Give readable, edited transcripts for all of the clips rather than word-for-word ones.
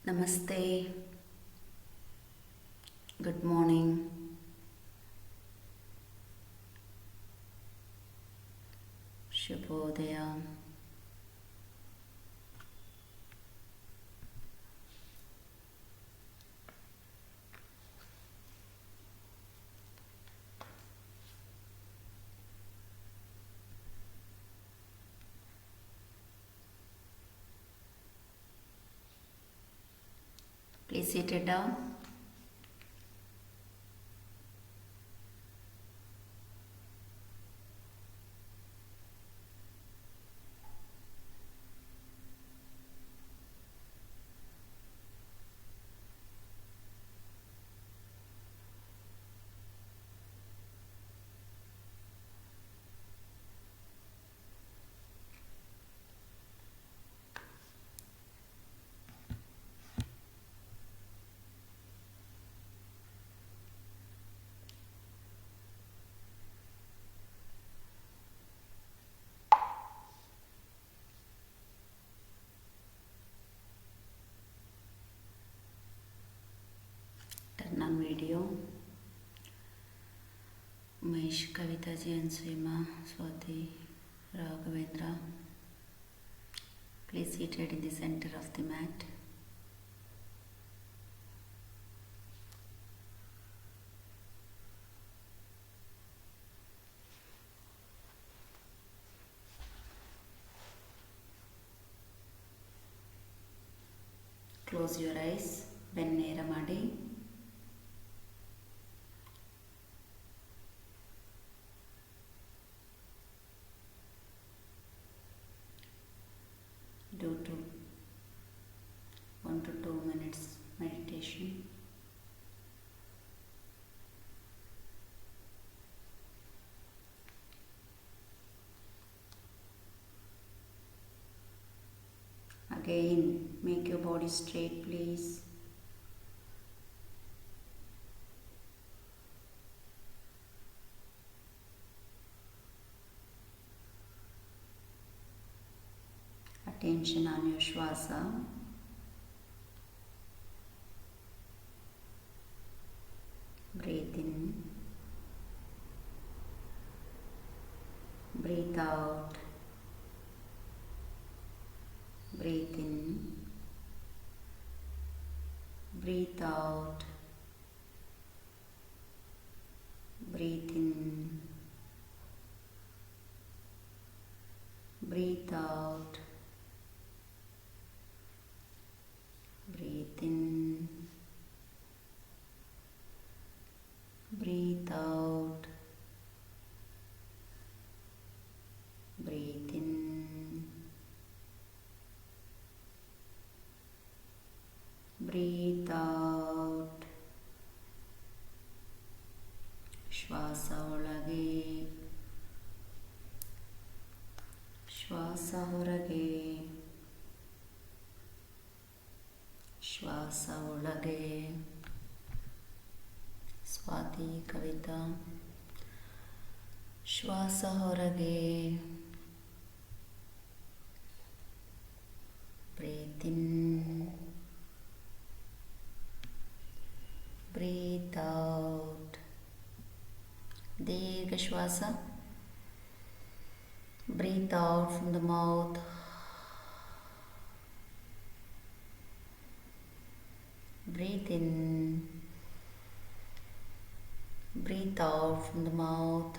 ನಮಸ್ತೆ, good morning, ಶುಭೋದಯ. Please sit it down. Turn on video. Umesh, Kavita ji, Ansima, Swati, Raghavendra. Please seated in the center of the mat. Close your eyes. ಬೆನ್ನೇರ ಮಾಡಿ do 1 to 2 minutes meditation. Again, make your body straight, please. Attention on your shwasa. Breathe in, breathe out, breathe in, breathe out, breathe in, breathe out, breathe in, breathe out, breathe in, breathe out. ಶ್ವಾಸ ಒಳಗೆ, ಶ್ವಾಸ ಹೊರಗೆ, ಶ್ವಾಸ ಒಳಗೆ. ಸ್ವಾತಿ, ಕವಿತಾ, ಶ್ವಾಸ ಹೊರಗೆ. Breathe in, breathe out. ದೀರ್ಘ ಶ್ವಾಸ. Breathe out from the mouth. Breathe in. Breathe out from the mouth.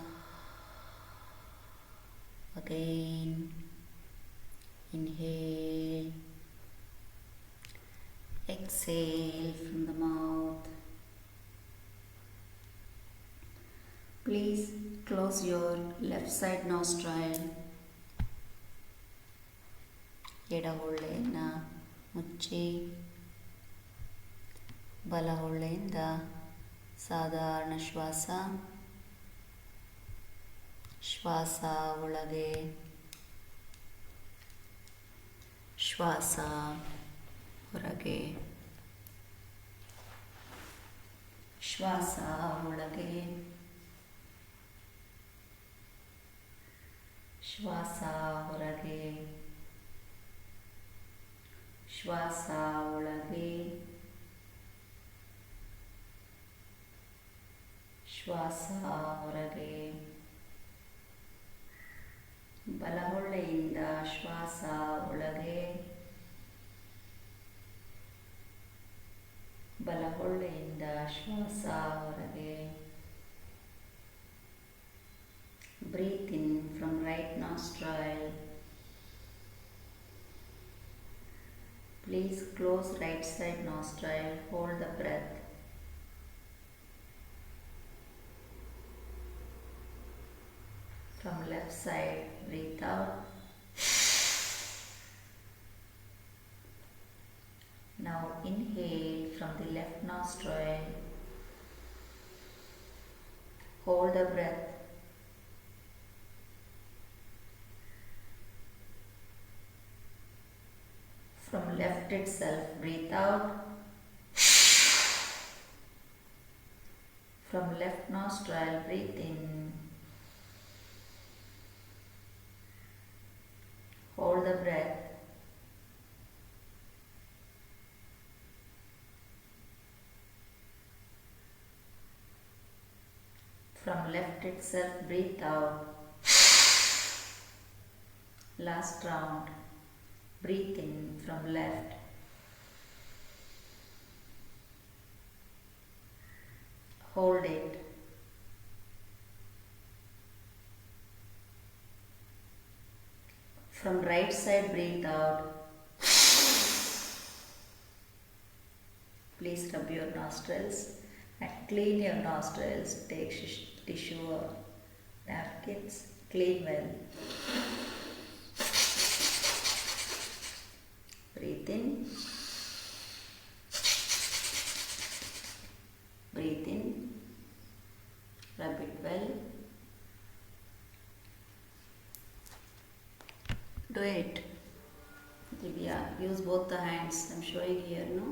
Again. Inhale. Exhale from the mouth. Please close your left side nostril. ಎಡ ಹೊಳ್ಳೆಯನ್ನು ಮುಚ್ಚಿ ಬಲ ಹೊಳ್ಳೆಯಿಂದ ಸಾಧಾರಣ ಶ್ವಾಸ. ಶ್ವಾಸ ಒಳಗೆ, ಶ್ವಾಸ ಹೊರಗೆ, ಶ್ವಾಸ ಒಳಗೆ, ಶ್ವಾಸ ಹೊರಗೆ, ಶ್ವಾಸ ಒಳಗೆ, ಶ್ವಾಸ ಹೊರಗೆ. ಬಲಹೊಳ್ಳೆಯಿಂದ ಶ್ವಾಸ ಒಳಗೆ, ಬಲಹೊಳ್ಳೆಯಿಂದ ಶ್ವಾಸ ಹೊರಗೆ. Breathe in from right nostril. Please close right side nostril. Hold the breath. From left side, breathe out. Now inhale from the left nostril. Hold the breath. From left itself, breathe out. From left nostril, breathe in. Hold the breath. From left itself, breathe out. Last round. Breathe in from left. Hold it. From right side, breathe out. Please rub your nostrils and clean your nostrils. Take tissue or napkins. Clean well. Breathe in. Breathe in. Rub it well. Do it. Divya, use both the hands. I'm showing here, no?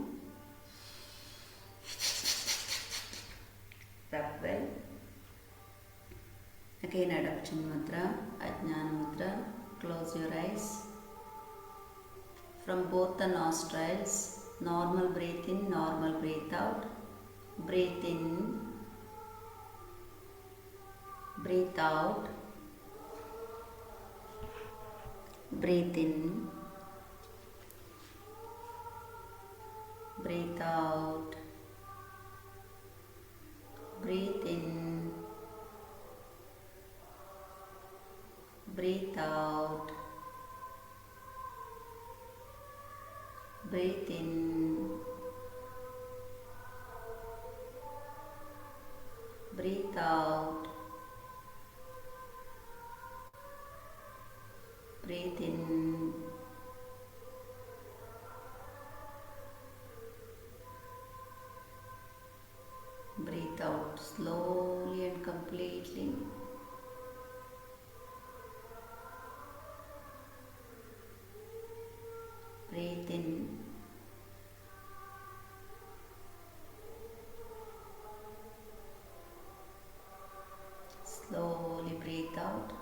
Rub well. Again, Adaptation Mudra, Ajnana Mudra. Close your eyes. From both the nostrils, normal breathe in, normal breathe out. Breathe in, breathe out. Breathe in, breathe out. Breathe in, breathe out. Breathe in, breathe out. Breathe in, breathe out slowly and completely. Breathe in, slowly breathe out.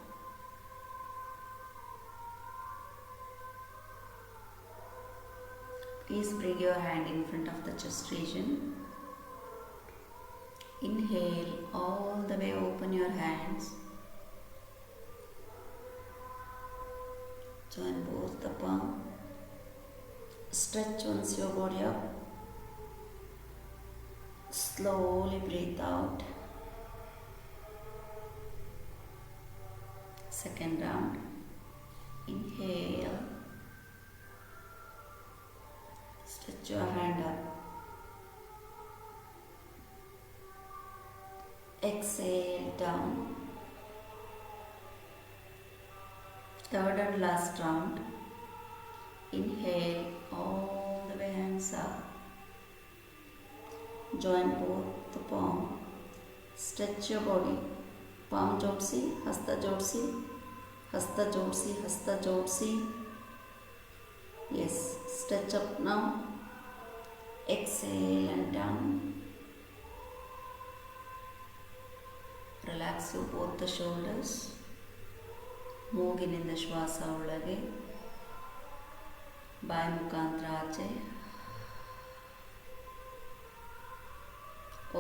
Please bring your hand in front of the chest region. Inhale, all the way open your hands. Join both the palm. Stretch once your body up. Slowly breathe out. Second round. Inhale. Stretch your hand up. Exhale down. Third and last round. Inhale, all the way hands up. Join both the palm. Stretch your body. Palm jodsi, hasta jodsi, hasta jodsi, hasta jodsi. Yes, stretch up now. Exhale and down. Relax your both the shoulders. ಮೂಗಿನಿಂದ ಶ್ವಾಸ ಒಳಗೆ, ಬಾಯಿ ಮುಖಾಂತರ ಆಚೆ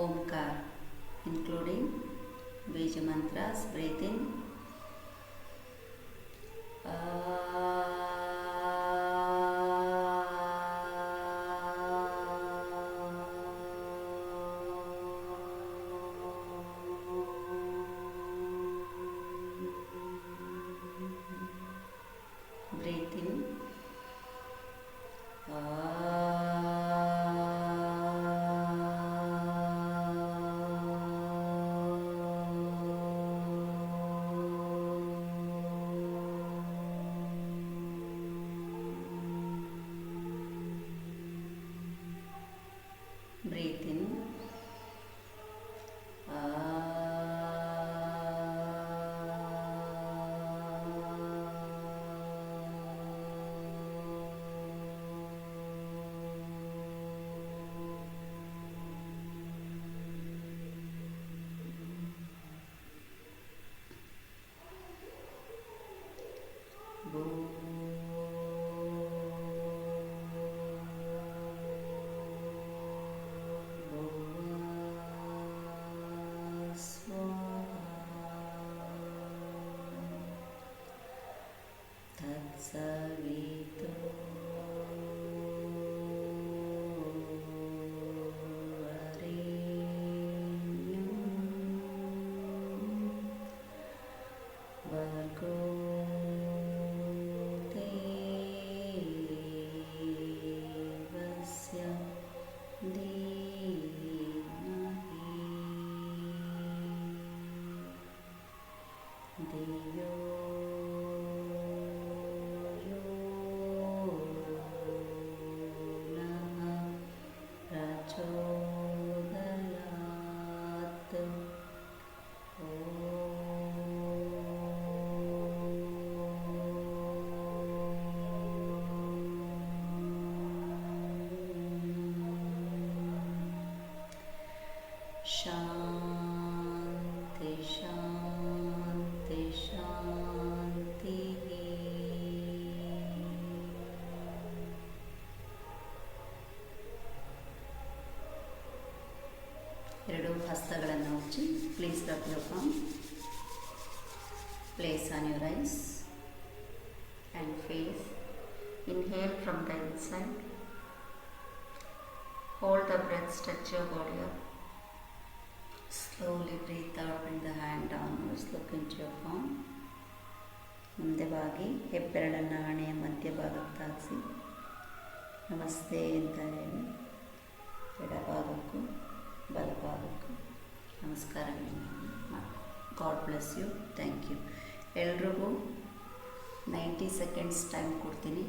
ಓಂಕಾರ, including ಬೀಜ mantras. Breathe in breathe in breathe in Savito Varenyam Bhargo Devasya Dhimahi Dhiyo Shanti, Shanti, Shanti. ಎರಡು ಹಸ್ತಗಳನ್ನು ಉಜ್ಜಿ. Please rub your palm. Place on your eyes and face. Inhale from the inside. Hold the breath, stretch your body up. Slowly breathe out, bring the hand downwards, look into your palm. ಮುಂದೆ ಬಾಗಿ ಹೆಬ್ಬೆರಳನ್ನು ಹಣೆಯ ಮಧ್ಯಭಾಗಕ್ಕೆ ತಾಗಿಸಿ ನಮಸ್ತೆ ಅಂತ ಹೇಳಿ ಎಡಭಾಗಕ್ಕೂ ಬಲಭಾಗಕ್ಕೂ ನಮಸ್ಕಾರಗಳನ್ನು ಮಾಡಿ. God bless you. Thank you. ಎಲ್ರಿಗೂ 90 ಸೆಕೆಂಡ್ಸ್ ಟೈಮ್ ಕೊಡ್ತೀನಿ.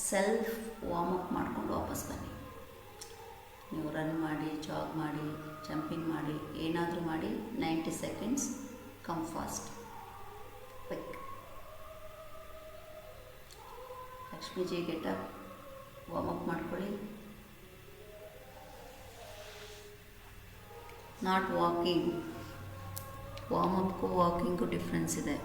ಸೆಲ್ಫ್ ವಾರ್ಮಪ್ ಮಾಡ್ಕೊಂಡು ವಾಪಸ್ ಬನ್ನಿ. ನೀವು ರನ್ ಮಾಡಿ, ಜಾಗ್ ಮಾಡಿ, ಜಂಪಿಂಗ್ ಮಾಡಿ, ಏನಾದರೂ ಮಾಡಿ 90 seconds. Come fast, quick. Lakshmiji get up, warm up ಮಾಡ್ಕೊಳ್ಳಿ. Not walking. ವಾರ್ಮಪ್ಗೂ ವಾಕಿಂಗೂ ಡಿಫ್ರೆನ್ಸ್ ಇದೆ.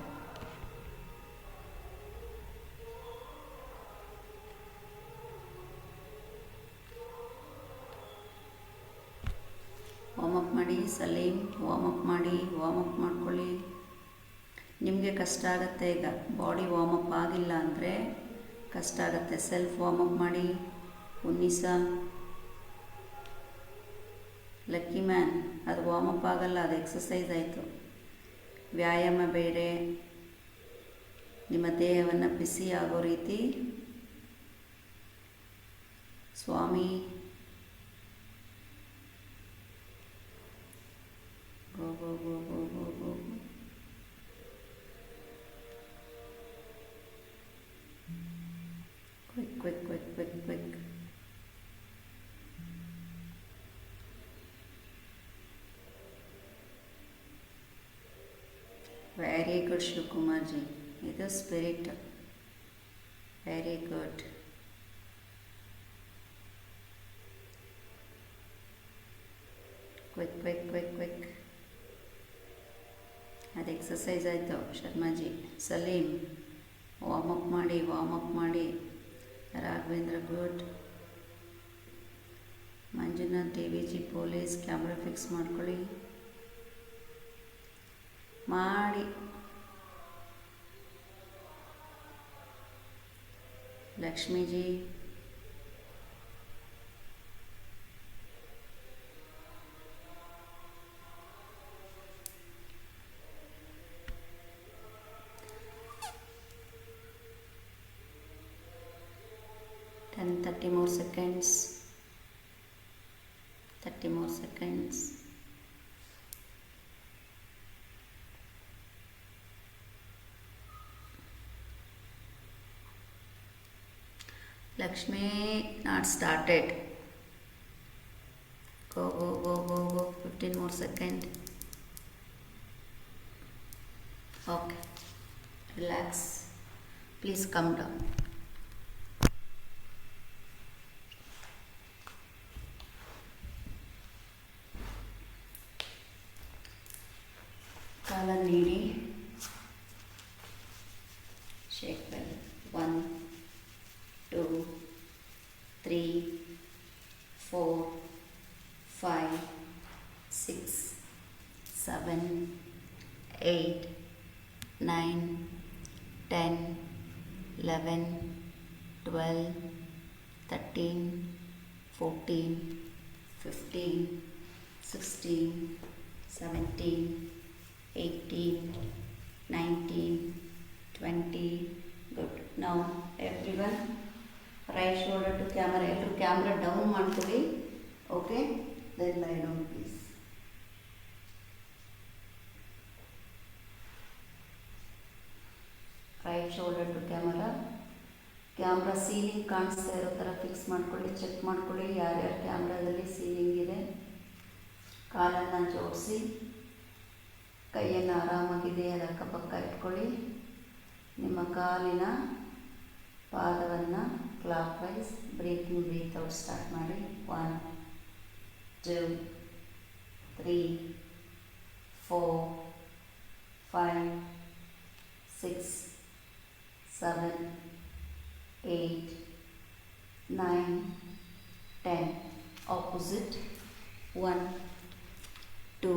ವಾರ್ಮಪ್ ಮಾಡಿ. ಸಲೀಮ್ ವಾರ್ಮಪ್ ಮಾಡಿ, ವಾರ್ಮಪ್ ಮಾಡ್ಕೊಳ್ಳಿ. ನಿಮಗೆ ಕಷ್ಟ ಆಗುತ್ತೆ. ಈಗ ಬಾಡಿ ವಾರ್ಮಪ್ ಆಗಿಲ್ಲ ಅಂದರೆ ಕಷ್ಟ ಆಗುತ್ತೆ. ಸೆಲ್ಫ್ ವಾರ್ಮಪ್ ಮಾಡಿ. ಉನ್ನಿಸಾ, ಲಕ್ಕಿ ಮ್ಯಾನ್, ಅದು ವಾರ್ಮಪ್ ಆಗಲ್ಲ, ಅದು ಎಕ್ಸಸೈಸ್ ಆಯಿತು. ವ್ಯಾಯಾಮ ಬೇರೆ. ನಿಮ್ಮ ದೇಹವನ್ನು ಬಿಸಿ ಆಗೋ ರೀತಿ. ಸ್ವಾಮಿ, go go go go go go. Quick quick quick quick quick. Very good Shivakumar ji. ಇದು spirit. Very good. Quick quick quick quick. ಅದು ಎಕ್ಸಸೈಸ್ ಆಯಿತು ಶರ್ಮಾಜಿ. ಸಲೀಮ್ ವಾರ್ಮಪ್ ಮಾಡಿ, ವಾರ್ಮಪ್ ಮಾಡಿ. Raghavendra good. Manjunath DVG police camera fix ಮಾಡ್ಕೊಳ್ಳಿ ಮಾಡಿ. Lakshmiji and 30 more seconds. 30 more seconds. Lakshmi not started. Go go go go go. 15 more seconds. Okay. Relax. Please come down. ಕಾಲ ನೀಡಿ shake bell. 1 2 3 4 5 6 7 8 9 10 11 12 13 14 15 16 17 18 19 20. Good. Now everyone right shoulder to camera. Every camera down ಮಾಡ್ಕೊಳ್ಳಿ. Okay, then lie down please. Right shoulder to camera. Camera ceiling ಕಾಣಿಸ್ತಾ ಇರೋ ಥರ fix ಮಾಡ್ಕೊಳ್ಳಿ. Check ಮಾಡ್ಕೊಳ್ಳಿ ಯಾರ್ಯಾರ ಕ್ಯಾಮ್ರಾದಲ್ಲಿ ceiling ಇದೆ. ಕಾಲನ್ನು ಜೋಡಿಸಿ ಕೈಯನ್ನು ಆರಾಮಾಗಿದೆ ಅದು ಅಕ್ಕಪಕ್ಕ ಇಟ್ಕೊಳ್ಳಿ. ನಿಮ್ಮ ಕಾಲಿನ ಪಾದವನ್ನು clockwise breathe out start ಮಾಡಿ. 1 2 3 4 5 6 7 8 9 10. Opposite. 1 2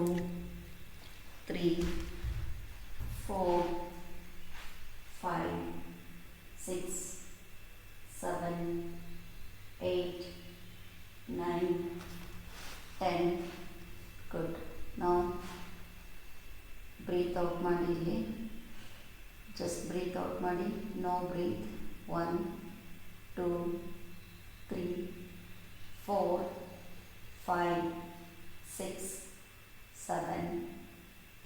3 4 5 6 7 8 9 10. Good. Now breathe out ಮಾಡಿ. ಇಲ್ಲಿ just breathe out ಮಾಡಿ. No breathe. 1 2 3 4 5 6 7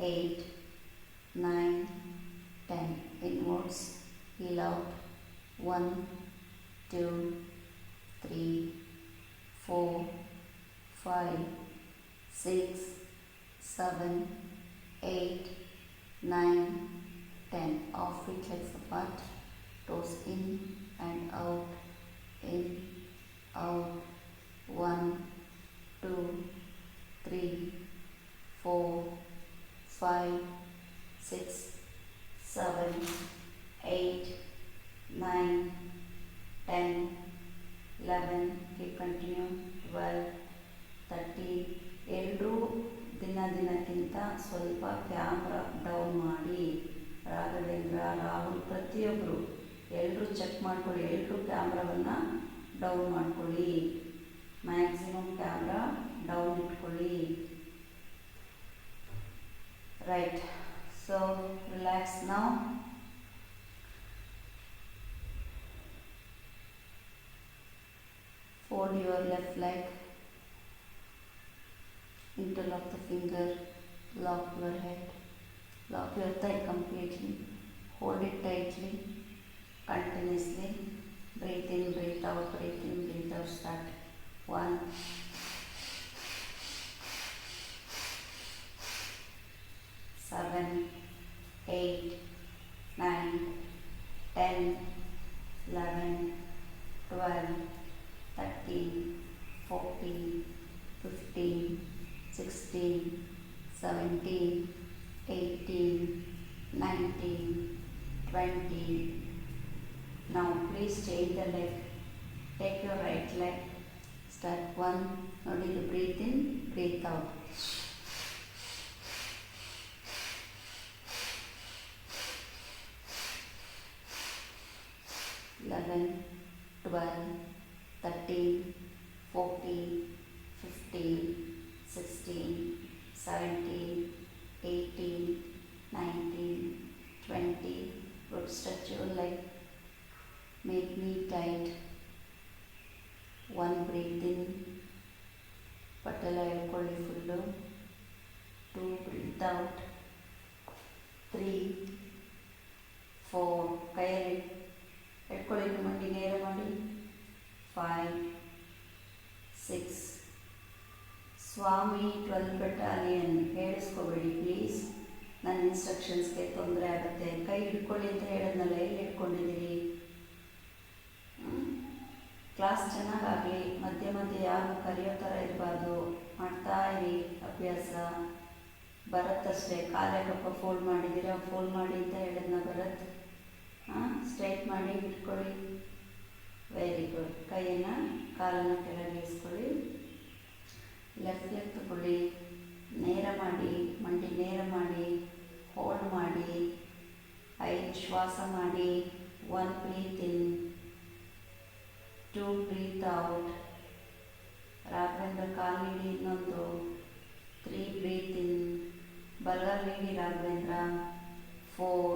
8 9 10. Inwards. Heel out. 1 2 3 4 5 6 7 8 9 10. Off feet legs apart. Toes in and out. In out. 1 2 3 4 5 6 7 8 9 10 11. Keep continue. 12 13. ಎಲ್ಲರೂ ದಿನಕ್ಕಿಂತ ಸ್ವಲ್ಪ ಕ್ಯಾಮ್ರಾ ಡೌನ್ ಮಾಡಿ. ರಾಘವೇಂದ್ರ, ರಾಹುಲ್, ಪ್ರತಿಯೊಬ್ಬರು ಎಲ್ಲರೂ check ಮಾಡ್ಕೊಳ್ಳಿ. ಎಲ್ಲರೂ ಕ್ಯಾಮ್ರಾವನ್ನು ಡೌನ್ ಮಾಡ್ಕೊಳ್ಳಿ. ಮ್ಯಾಕ್ಸಿಮಮ್ ಕ್ಯಾಮ್ರಾ ಡೌನ್ ಇಟ್ಕೊಳ್ಳಿ. Right. So relax now. Fold your left leg. Interlock the finger. Lock your head. Lock your thigh completely. Hold it tightly. Continuously. Breathe in, breathe out, breathe in, breathe out. Start. 1 7 8 9 10 11 12 13 14 15 16 17 18 19 20. Now please change the leg. Take your right leg. Start 1. Only to breathe in, breathe out. 11, 12, 13, 14, 15, 16, 17, 18, 19, 20. Good. Stretch your leg. Make knee tight. 1. Breathe in. ಪಟ್ಟೆಲ್ಲ ಹೇಳ್ಕೊಳ್ಳಿ full. 2. Breathe out. 3, 4. ಕೈಯಲ್ಲಿ ಹೇಳ್ಕೊಳ್ಳಿ, ಮಂಡಿ ನೇರ ಮಾಡಿ. 5, 6. ಸ್ವಾಮಿ 12 battalion. ಹೇಳಿಸ್ಕೋಬೇಡಿ please, ನನ್ನ ಇನ್ಸ್ಟ್ರಕ್ಷನ್ಸ್ಗೆ ತೊಂದರೆ ಆಗುತ್ತೆ. ಕೈ ಹಿಡ್ಕೊಳ್ಳಿ ಅಂತ ಹೇಳಿದ್ನಲ್ಲ, ಎಲ್ಲಿ ಹಿಡ್ಕೊಂಡಿದ್ದೀರಿ? ಕ್ಲಾಸ್ ಚೆನ್ನಾಗಾಗಲಿ. ಮಧ್ಯೆ ಮಧ್ಯೆ ಯಾರು ಕರೆಯೋ ಥರ ಇರಬಾರ್ದು. ಮಾಡ್ತಾ ಇರಿ ಅಭ್ಯಾಸ. ಬರತ್ತಷ್ಟೇ. ಕಾಲಕ್ಕಪ್ಪ ಫೋಲ್ಡ್ ಮಾಡಿದ್ದೀರಾ, ಫೋಲ್ಡ್ ಮಾಡಿ ಅಂತ ಹೇಳಿದ್ನ ಭರತ್. ಸ್ಟ್ರೈಟ್ ಮಾಡಿ ಇಟ್ಕೊಳ್ಳಿ. Very good. ಕೈಯನ್ನು ಕಾಲನ್ನು ಕೆಳಗೆ ಇಳಿಸ್ಕೊಳ್ಳಿ. ಲೆಫ್ಟ್ ಲೆಗ್ ತಗೊಳ್ಳಿ. ನೇರ ಮಾಡಿ, ಮಂಡಿ ನೇರ ಮಾಡಿ, ಹೋಲ್ಡ್ ಮಾಡಿ. 5 ಶ್ವಾಸ ಮಾಡಿ. 1. Breathe in. 2. Breathe out. Raghavendra ಕಾಲು ನೀಡಿ ಇನ್ನೊಂದು. 3. ಬ್ರೀತ್ ಇನ್. ಬಲಗಾಲು ನೀಡಿ ರಾಘವೇಂದ್ರ. 4.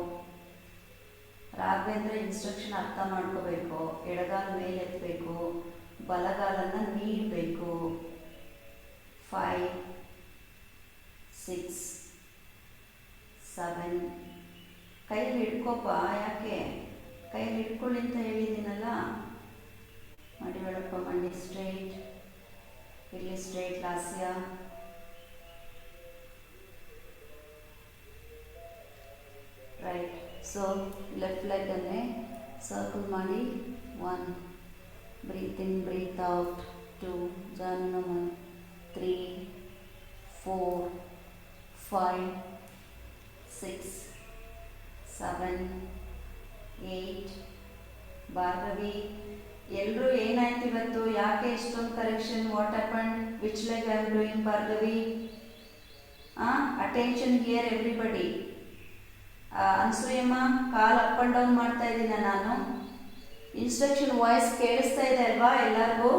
ರಾಘವೇಂದ್ರ ಇನ್ಸ್ಟ್ರಕ್ಷನ್ ಅರ್ಥ ಮಾಡ್ಕೋಬೇಕು. ಎಡಗಾಲು ಮೇಲೆತ್ತಬೇಕು, ಬಲಗಾಲನ್ನು ನೀಡಬೇಕು. 5, 6, 7. ಕೈಯಲ್ಲಿ ಹಿಡ್ಕೋಪ. ಯಾಕೆ? ಕೈಯಲ್ಲಿ ಹಿಡ್ಕೊಳ್ಳಿ ಅಂತ ಹೇಳಿದ್ದೀನಲ್ಲ. ಮಾಡಿ ಬೇಡಪ್ಪ. ಮಂಡಿ ಸ್ಟ್ರೈಟ್. ಇಲ್ಲಿ straight Lasya. Right. So left ಲೆಗ್ಗನ್ನೇ ಸರ್ಕಲ್ ಮಾಡಿ. 1. Breathe in, breathe out. 2. ಜಾನುನಮ. 3, 4, 5, 6, 7, 8. ಭಾರ್ಗವಿ, ಎಲ್ಲರೂ ಏನಾಯ್ತು ಇವತ್ತು? ಯಾಕೆ ಇಷ್ಟೊಂದು correction? What happen? Which leg I am doing Bhargavi? Attention here everybody. Anasuyamma, ಕಾಲ್ ಅಪ್ ಆ್ಯಂಡ್ ಡೌನ್ ಮಾಡ್ತಾ ಇದ್ದೀನ ನಾನು. ಇನ್ಸ್ಟ್ರಕ್ಷನ್ ವಾಯ್ಸ್ ಕೇಳಿಸ್ತಾ ಇದೆ ಅಲ್ವಾ ಎಲ್ಲರಿಗೂ?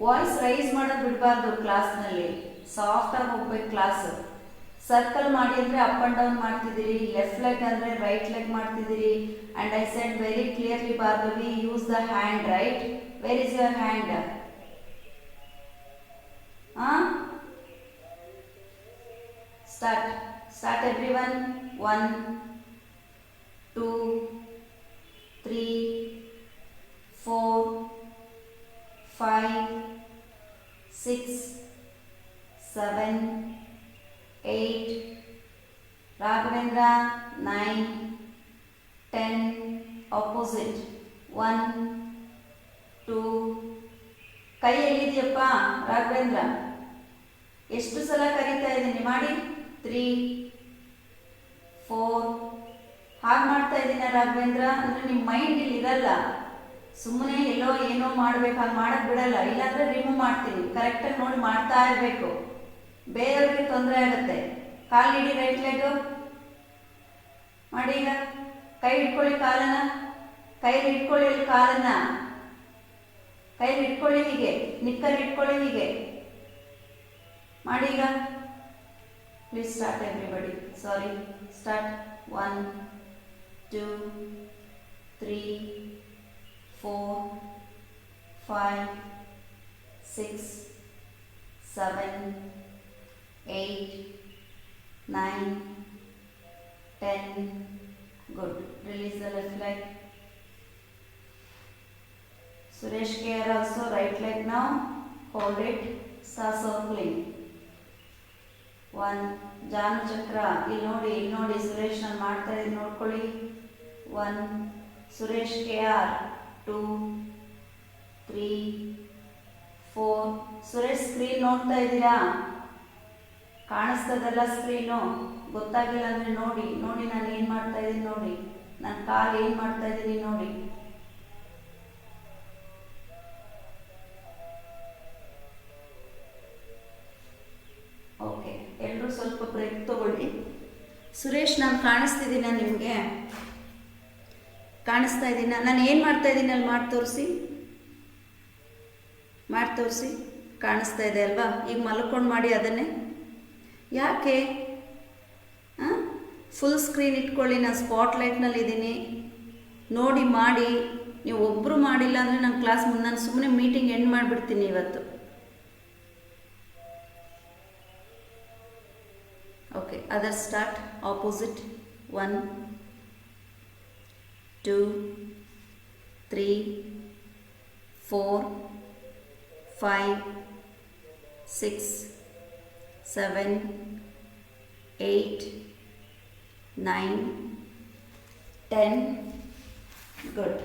ವಾಯ್ಸ್ ರೈಸ್ ಮಾಡೋದು ಬಿಡಬಾರ್ದು ಕ್ಲಾಸ್ನಲ್ಲಿ. ಸಾಫ್ಟಾಗಿ ಹೋಗ್ಬೇಕು ಕ್ಲಾಸ್. ಸರ್ಕಲ್ ಮಾಡಿ ಅಂದರೆ ಅಪ್ ಆ್ಯಂಡ್ ಡೌನ್ ಮಾಡ್ತಿದ್ದೀರಿ. ಲೆಫ್ಟ್ ಲೆಗ್ ಅಂದರೆ ರೈಟ್ ಲೆಗ್ ಮಾಡ್ತಿದ್ದೀರಿ. And I said very clearly Bhargavi, use the hand, right? Where is your hand? Start everyone. 1, 2, 3, 4, 5, 6, 7, 8. Raghavendra 9, 10. Opposite. 1, 2. ಕೈ ಎಲ್ಲಿದೆಯಪ್ಪ ರಾಘವೇಂದ್ರ? ಎಷ್ಟು ಸಲ ಕರೀತಾ ಇದ್ದೀನಿ ಮಾಡಿ. 3, 4. ಹಾಗೆ ಮಾಡ್ತಾ ಇದ್ದೀನ ರಾಘವೇಂದ್ರ? ಅಂದರೆ ನಿಮ್ಮ ಮೈಂಡ್ ಇಲ್ಲಿ ಇರಲ್ಲ. ಸುಮ್ಮನೆ ಎಲ್ಲೋ ಏನೋ ಮಾಡ್ಬೇಕು, ಹಾಗೆ ಮಾಡಕ್ಕೆ ಬಿಡಲ್ಲ. ಇಲ್ಲಾಂದರೆ ರಿಮೂವ್ ಮಾಡ್ತೀನಿ. ಕರೆಕ್ಟಾಗಿ ನೋಡಿ ಮಾಡ್ತಾ ಇರಬೇಕು. ಬೇರೆಯವ್ರಿಗೆ ತೊಂದರೆ ಆಗುತ್ತೆ. ಕಾಲು ಹಿಡಿ. ರೈಟ್ ಲೆಗ್ ಮಾಡಿ. ಈಗ ಕೈ ಇಟ್ಕೊಳ್ಳಿ ಕಾಲನ್ನ. ಕೈಯಲ್ಲಿ ಇಟ್ಕೊಳ್ಳಿ. ಅಲ್ಲಿ ಕಾಲನ್ನ ಕೈಯಲ್ಲಿ ಇಟ್ಕೊಳ್ಳಿ. ಹೀಗೆ ನಿಕ್ಕಲ್ಲಿ ಇಟ್ಕೊಳ್ಳಿ. ಹೀಗೆ ಮಾಡಿ. ಈಗ please start everybody. Sorry. Start. 1, 2, 3, 4, 5, 6, 7, 8, 9, 10. Good. Release the left leg. Suresh K.R. also right leg now. Hold it. Start circling. 1. ಜಾನು ಚಕ್ರ. ಇಲ್ಲಿ ನೋಡಿ, ಇಲ್ಲಿ ನೋಡಿ. ಸುರೇಶ್ ನಾನು ಮಾಡ್ತಾ ಇದ್ದೀನಿ ನೋಡ್ಕೊಳ್ಳಿ. 1. ಸುರೇಶ್ KR. 2, 3, 4. ಸುರೇಶ್ ಸ್ಕ್ರೀನ್ ನೋಡ್ತಾ ಇದ್ದೀರಾ? ಕಾಣಿಸ್ತದಲ್ಲ ಸ್ಕ್ರೀನು? ಗೊತ್ತಾಗಿಲ್ಲ ಅಂದರೆ ನೋಡಿ. ನೋಡಿ ನಾನು ಏನು ಮಾಡ್ತಾ ಇದ್ದೀನಿ ನೋಡಿ. ನನ್ನ ಕಾಲು ಏನು ಮಾಡ್ತಾ ಇದ್ದೀನಿ ನೋಡಿ. ಸುರೇಶ್, ನಾನು ಕಾಣಿಸ್ತಿದ್ದೀನ ನಿಮಗೆ? ಕಾಣಿಸ್ತಾ ಇದ್ದೀನ? ನಾನು ಏನು ಮಾಡ್ತಾ ಇದ್ದೀನಿ ಅಲ್ಲಿ ಮಾಡಿ ತೋರಿಸಿ. ಕಾಣಿಸ್ತಾ ಇದೆ ಅಲ್ವಾ? ಈಗ ಮಲ್ಕೊಂಡು ಮಾಡಿ ಅದನ್ನೇ. ಯಾಕೆ ಫುಲ್ ಸ್ಕ್ರೀನ್ ಇಟ್ಕೊಳ್ಳಿ, ನಾನು ಸ್ಪಾಟ್ಲೈಟ್ನಲ್ಲಿ ಇದ್ದೀನಿ, ನೋಡಿ ಮಾಡಿ. ನೀವು ಒಬ್ಬರು ಮಾಡಿಲ್ಲ ಅಂದರೆ ನನ್ನ ಕ್ಲಾಸ್ ಮುಂದೆ ನಾನು ಸುಮ್ಮನೆ ಮೀಟಿಂಗ್ ಎಂಡ್ ಮಾಡಿಬಿಡ್ತೀನಿ ಇವತ್ತು. Okay, other start. Opposite. 1 2 3 4 5 6 7 8 9 10. Good.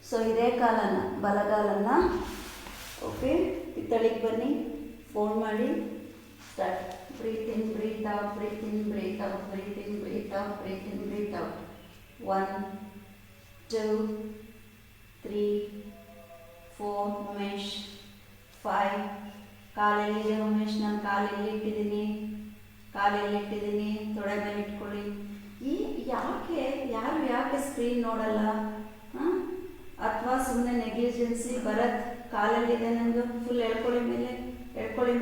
So ಇದೇ ಕಾಲನ್ನು, ಬಲಗಾಲನ್ನು, ಓಕೆ, ಹಿತ್ತಳಿಗೆ ಬನ್ನಿ, ಫೋನ್ ಮಾಡಿ. Start. Breathe in, breathe out, breathe in, breathe out, breathe in, breathe out, breathe in, breathe out. 1 2 3 4. Umesh 5. ಕಾಲೆಲ್ಲಿದೆ Umesh? ನಾನು ಕಾಲೆಲ್ಲಿ ಇಟ್ಟಿದ್ದೀನಿ, ತೊಡೆ ಮೇಲೆ ಇಟ್ಕೊಳ್ಳಿ. ಯಾಕೆ ಸ್ಕ್ರೀನ್ ನೋಡಲ್ಲ? ಅಥವಾ ಸುಮ್ಮನೆ ನೆಗ್ಲಿಜೆನ್ಸಿ. ಭರತ್, ಕಾಲಲ್ಲಿದೆ ನಂದು, ಫುಲ್ ಎಳ್ಕೊಳ್ಳಿ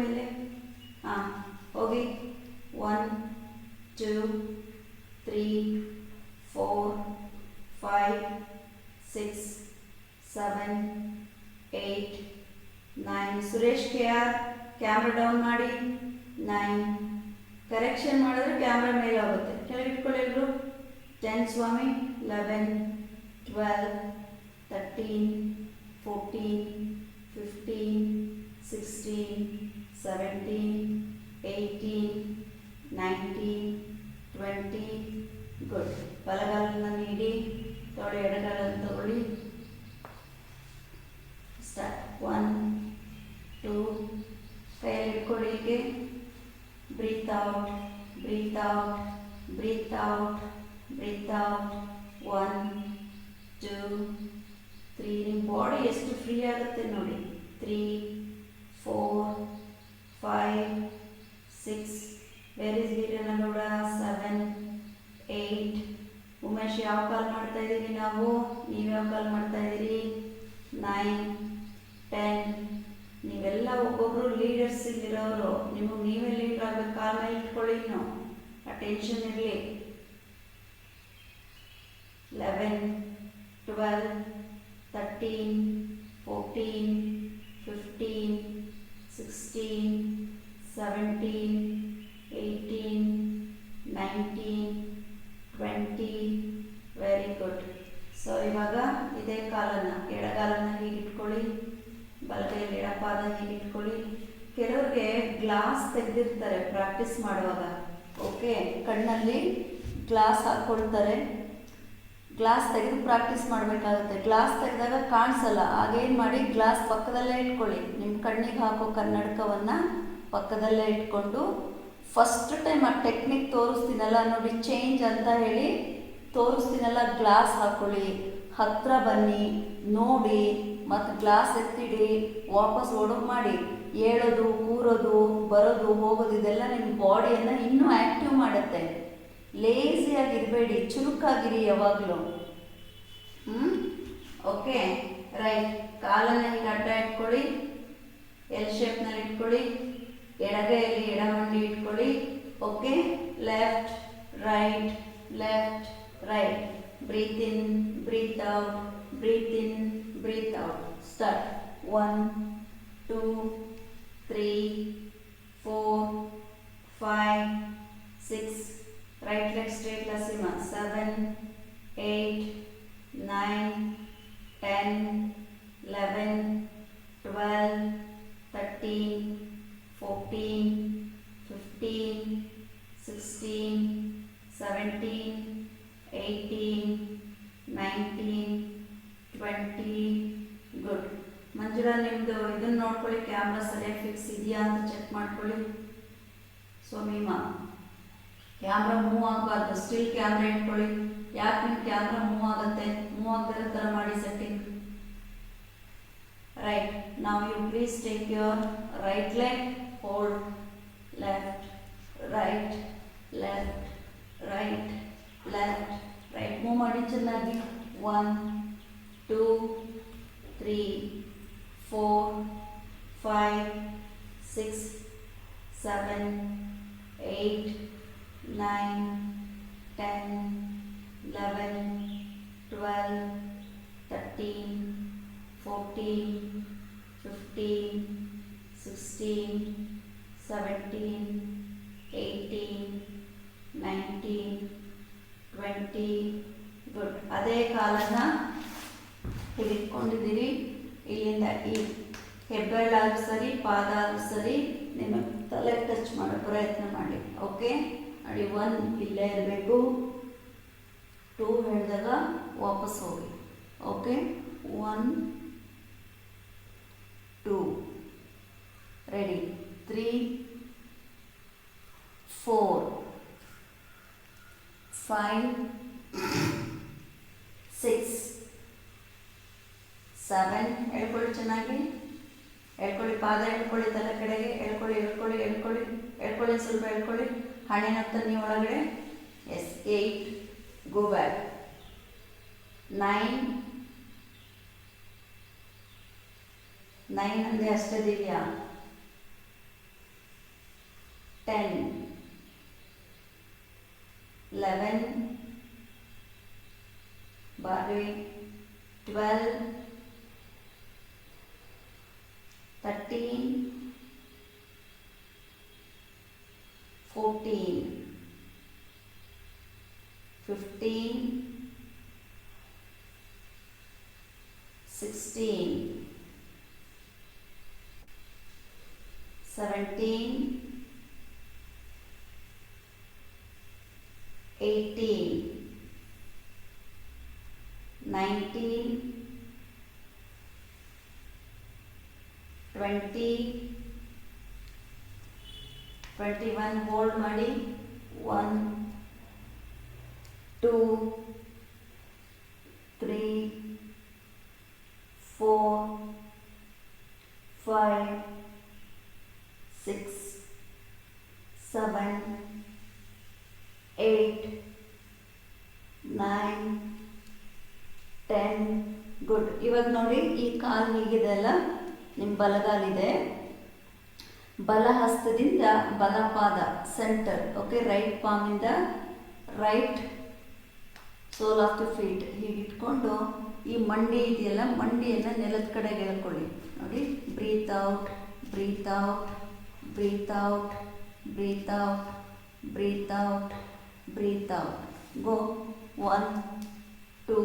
ಮೇಲೆ. ಹಾಂ, ಹೋಗಿ. 1 2 3 4 5 6 7 8 9. ಸುರೇಶ್ KR, ಕ್ಯಾಮ್ರಾ ಡೌನ್ ಮಾಡಿ. 9. ಕರೆಕ್ಷನ್ ಮಾಡಿದ್ರೆ ಕ್ಯಾಮ್ರಾ ಮೇಲೆ ಹೋಗುತ್ತೆ, ಕೆಳಗಿಟ್ಕೊಳ್ಳಿ ಎಲ್ಲರೂ. 10 ಸ್ವಾಮಿ. 11 12 13 14 15 16 17 18 19 20. ಗುಡ್. ಬಲಗಾಲನ್ನು ನೀಡಿ, ತೊಡೆ ಎಡಗಾಲನ್ನು ತಗೊಳ್ಳಿ. ಸ್ಟಾರ್ಟ್. 1 2. ಕೈಯಲ್ಲಿ ಇಟ್ಕೊಳ್ಳಿ ಹೀಗೆ. Breathe out, breathe out, breathe out, breathe out. 1 2 3. ನಿಮ್ಮ ಬಾಡಿ ಎಷ್ಟು ಫ್ರೀ ಆಗುತ್ತೆ ನೋಡಿ. 3 4 5 6. Where is Veeranagouda? 7 8. ಉಮೇಶ್, ಯಾವ ಕಾಲ್ ಮಾಡ್ತಾ ಇದ್ದೀವಿ ನಾವು? ನೀವು ಯಾವ ಕಾಲ್ ಮಾಡ್ತಾ ಇದ್ದೀರಿ? 9 10. ನೀವೆಲ್ಲ ಒಬ್ಬೊಬ್ಬರು ಲೀಡರ್ಸ್ ಇಲ್ಲಿರೋರು, ನಿಮಗೆ ನೀವೇ ಲೀಡರ್ ಆಗಬೇಕು. ಕಾಲ್ ಮೇಲೆ ಇಟ್ಕೊಳ್ಳಿ, ಇನ್ನು ಅಟೆನ್ಷನ್ ಇರಲಿ. 11 12 13 14 15 16 17 18 19 20. Very good. ಸೊ ಇವಾಗ ಇದೇ ಕಾಲನ್ನು, ಎಡಗಾಲನ್ನು ಹೀಗಿಟ್ಕೊಳ್ಳಿ, ಬಲಗೈಯಲ್ಲಿ ಎಡಪಾದ ಹೀಗಿಟ್ಕೊಳ್ಳಿ. ಕೆಲವ್ರಿಗೆ ಗ್ಲಾಸ್ ತೆಗೆದಿರ್ತಾರೆ ಪ್ರಾಕ್ಟೀಸ್ ಮಾಡುವಾಗ, ಓಕೆ, ಕಣ್ಣಲ್ಲಿ ಗ್ಲಾಸ್ ಹಾಕ್ಕೊಳ್ತಾರೆ. ಗ್ಲಾಸ್ ತೆಗೆದು ಪ್ರಾಕ್ಟೀಸ್ ಮಾಡಬೇಕಾಗುತ್ತೆ. ಗ್ಲಾಸ್ ತೆಗೆದಾಗ ಕಾಣಿಸಲ್ಲ, ಆಗೇನು ಮಾಡಿ, ಗ್ಲಾಸ್ ಪಕ್ಕದಲ್ಲೇ ಇಟ್ಕೊಳ್ಳಿ. ನಿಮ್ಮ ಕಣ್ಣಿಗೆ ಹಾಕೋ ಕನ್ನಡಕವನ್ನು ಪಕ್ಕದಲ್ಲೇ ಇಟ್ಕೊಂಡು ಫಸ್ಟ್ ಟೈಮ್ ಆ ಟೆಕ್ನಿಕ್ ತೋರಿಸ್ತೀನಲ್ಲ ನೋಡಿ, ಚೇಂಜ್ ಅಂತ ಹೇಳಿ ತೋರಿಸ್ತೀನಲ್ಲ, ಗ್ಲಾಸ್ ಹಾಕ್ಕೊಳ್ಳಿ, ಹತ್ತಿರ ಬನ್ನಿ, ನೋಡಿ, ಮತ್ತು ಗ್ಲಾಸ್ ಎತ್ತಿಡಿ, ವಾಪಸ್ ಒಡಗು ಮಾಡಿ. ಏಳೋದು, ಕೂರೋದು, ಬರೋದು, ಹೋಗೋದು, ಇದೆಲ್ಲ ನಿಮ್ಮ ಬಾಡಿಯನ್ನು ಇನ್ನೂ ಆ್ಯಕ್ಟಿವ್ ಮಾಡುತ್ತೆ. ಲೇಸಿಯಾಗಿರಬೇಡಿ, ಚುರುಕಾಗಿರಿ ಯಾವಾಗಲೂ. Okay, right. ಕಾಲನ್ನು ಈಗ ಅಡ್ಡ ಇಟ್ಕೊಳ್ಳಿ, ಎಲ್ ಶೇಪ್ನಲ್ಲಿ ಇಟ್ಕೊಳ್ಳಿ. ಎಡಗೈಯಲ್ಲಿ ಎಡಮಂಡಿ ಇಟ್ಕೊಳ್ಳಿ. Okay, left right, left right. Breathe in, breathe out, breathe in, breathe out. Start. 1 2 3 4 5 6. Right leg straight Lasima. 7 8 9 10 11 12 13 14 15 16 17 18 19 20. Good. Manjula, ನಿಮ್ಮದು ಇದನ್ನು ನೋಡ್ಕೊಳ್ಳಿ, ಕ್ಯಾಮ್ರಾ ಸರಿಯಾಗಿ ಫಿಕ್ಸ್ ಇದೆಯಾ ಅಂತ ಚೆಕ್ ಮಾಡ್ಕೊಳ್ಳಿ. ಸೋಮೀಮಾ, ಕ್ಯಾಮ್ರಾ ಮೂವ್ ಆಗಬಾರ್ದು, ಸ್ಟಿಲ್ ಕ್ಯಾಮ್ರಾ ಇಟ್ಕೊಳ್ಳಿ. ಯಾಕೆ ನಿಮ್ಮ ಕ್ಯಾಮ್ರಾ ಮೂವ್ ಆಗುತ್ತೆ? ಮೂವ್ ಆಗದಿರೋ ಥರ ಮಾಡಿ ಸೆಟ್ಟಿಂಗ್. ರೈಟ್. ನಾವು you please take your right leg, hold left right left right, left, right. Move ಮಾಡಿ ಚೆನ್ನಾಗಿ. 1 2 3 4 5 6 7 8 9 10 11 12 13 14 15 16 17 18 19 20. ಗುಡ್. ಅದೇ ಕಾಲನ್ನು ಹಿಡಿದುಕೊಂಡಿದ್ದೀರಿ. ಇಲ್ಲಿಂದ ಈ ಹೆಬ್ಬೆರಳಾದ್ರೂ ಸರಿ, ಪಾದ ಆದ್ರೂ ಸರಿ, ನಿಮ್ಮ ತಲೆ ಟಚ್ ಮಾಡೋ ಪ್ರಯತ್ನ ಮಾಡಿ. ಓಕೆ ನೋಡಿ, 1 ಇಲ್ಲೇ ಇರಬೇಕು, 2 ಹೇಳಿದಾಗ ವಾಪಸ್ ಹೋಗಿ. Okay 1 2 ready. 3 4 5 6 7. ಹೇಳ್ಕೊಳ್ಳಿ ಚೆನ್ನಾಗಿ, ಹೇಳ್ಕೊಳ್ಳಿ. ಪಾದ ಹೇಳ್ಕೊಳ್ಳಿ, ತಲೆ ಕಡೆಗೆ ಹೇಳ್ಕೊಳ್ಳಿ, ಹೇಳ್ಕೊಳ್ಳಿ, ಹೇಳ್ಕೊಳ್ಳಿ, ಹೇಳ್ಕೊಳ್ಳಿ. ಸ್ವಲ್ಪ ಹೇಳ್ಕೊಳ್ಳಿ. ಹಣೆನ ತನ್ನಿ ಒಳಗಡೆ. ಎಸ್. 8 go back. 9 ಅಂದೆ ಅಷ್ಟದಿದೆಯಾ? 10 11 ಬಾರ್ವಿ 12 13 14 15 16 17 18 19 20 21. ಹೋಲ್ಡ್ ಮಾಡಿ. 1 2 3 4 5 6 7 8 9 10. ಗುಡ್. ಇವಾಗ ನೋಡಿ, ಈ ಕಾಲು ಹೀಗಿದೆ ಅಲ್ಲ, ನಿಮ್ಮ ಬಲಗಾಲಿದೆ. ಬಲ ಹಸ್ತದಿಂದ ಬಲ ಪಾದ ಸೆಂಟರ್. ಓಕೆ, ರೈಟ್ ಪಾಮಿಂದ right sole of the feet ಹೀಗೆ ಇಟ್ಕೊಂಡು ಈ ಮಂಡಿ ಇದೆಯಲ್ಲ, ಮಂಡಿಯನ್ನು ನೆಲದ ಕಡೆಗೆ ಎಳ್ಕೊಳ್ಳಿ. ನೋಡಿ, breathe out, breathe out, breathe out, breathe out, breathe out, breathe out. Go. 1 2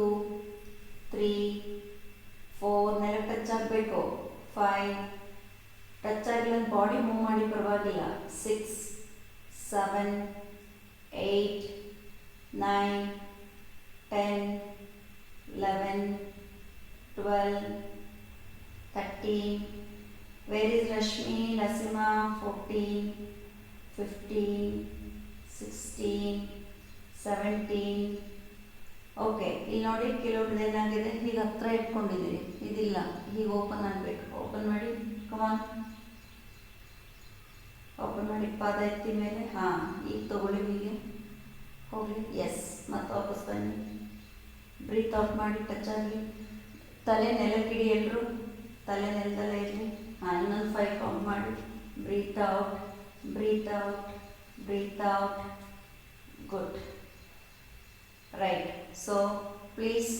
3 4. ನೆಲ ಟಚ್ ಆಗಬೇಕು. 5 ಟಚ್ ಆಗಿಲ್ಲ, ಬಾಡಿ ಮೂವ್ ಮಾಡಿ ಪರವಾಗಿಲ್ಲ. 6 7 8 9 10 11 12 13. Where is Rashmi Narasimha? 14 15 16 17. Okay, ಇಲ್ಲಿ ನೋಡಿ, ಕೆಲವ್ರದ್ದು ಏನಾಗಿದೆ, ಹೀಗೆ ಹತ್ರ ಇಟ್ಕೊಂಡಿದ್ದೀರಿ, ಇದಿಲ್ಲ, ಹೀಗೆ ಓಪನ್ ಆಗಬೇಕು. ಓಪನ್ ಮಾಡಿ. ಕಮಾನ್, ಓಪನ್ ಮಾಡಿ. ಪಾದ ಎತ್ತಿ ಮೇಲೆ. ಹಾಂ, ಈಗ ತಗೊಳ್ಳಿ, ಹೀಗೆ ಹೋಗಲಿ. ಎಸ್. ಮತ್ತೆ ವಾಪಸ್ ಬನ್ನಿ. ಬ್ರೀತ್ ಔಟ್ ಮಾಡಿ. ಟಚ್ ಆಗಲಿ. ತಲೆ ನೆಲಕ್ಕಿಡಿ. ಎಲ್ಲರೂ ತಲೆ ನೆಲದಲ್ಲೇ ಇರಲಿ. ಹಾಂ, ಇನ್ನೊಂದು 5 ಕೌಂಟ್ ಮಾಡಿ. Breathe out, breathe out, breathe out. Good. Right. So please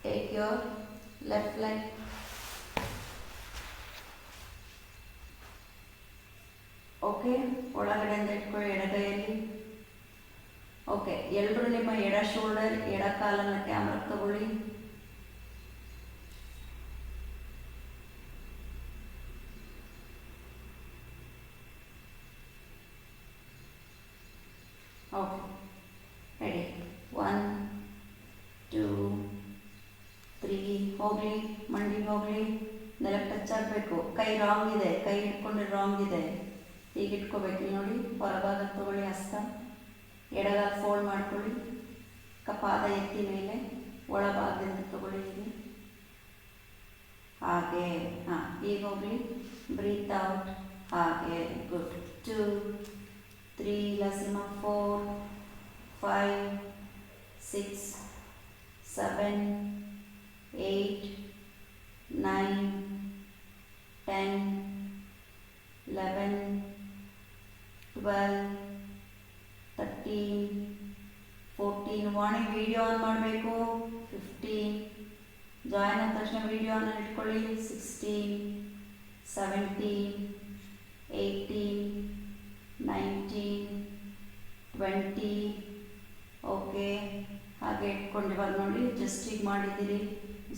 take your left leg. Okay, ಒಳಗಡೆಯಿಂದ ಇಟ್ಕೊಳ್ಳಿ ಎಡಗೈಯಲ್ಲಿ. ಓಕೆ, ಎಲ್ಲರೂ ನಿಮ್ಮ ಎಡ ಶೋಲ್ಡರ್, ಎಡ ಕಾಲನ್ನು ಕ್ಯಾಮ್ರಾಗೆ ತಗೊಳ್ಳಿ. Okay, ready. 1 2 3. ಹೋಗಲಿ, ಮಂಡಿ ಹೋಗಲಿ, ನೆಲಕ್ಕೆ ಟಚ್ ಆಗಬೇಕು. ಕೈ ರಾಂಗ್ ಇದೆ, ಕೈ ಹಿಡ್ಕೊಂಡ್ರೆ ರಾಂಗ್ ಇದೆ. ಹೀಗೆ ಇಟ್ಕೋಬೇಕು. ನೋಡಿ, ಹೊರಭಾಗ ತಗೊಳ್ಳಿ ಹಸ್ತ. ಎಡಗಾಲ ಫೋಲ್ಡ್ ಮಾಡ್ಕೊಳ್ಳಿ. ಪಾದ ಎತ್ತಿ ಮೇಲೆ ಒಳಭಾಗದಿಂದ ತಗೊಳ್ಳಿ. ಹೀಗೆ ಹಾಗೆ. ಹಾಂ, ಈಗ ಹೋಗಲಿ. Breathe out. ಹಾಗೆ. Good. 2 3 Narasimha. 4 5 6 7 8 9 10 11 12 13 14 Vani video on ಮಾಡಬೇಕು 15 ಜಾಯಿನ್ ಆದ ತಕ್ಷಣ ವಿಡಿಯೋ ಆನ್ ಇಟ್ಕೊಳ್ಳಿ 16 17 18 19 20 ಓಕೆ ಹಾಗೆ ಇಟ್ಕೊಂಡು ಇವಾಗ ನೋಡಿ ಜಸ್ಟ್ ಈಗ ಮಾಡಿದ್ದೀರಿ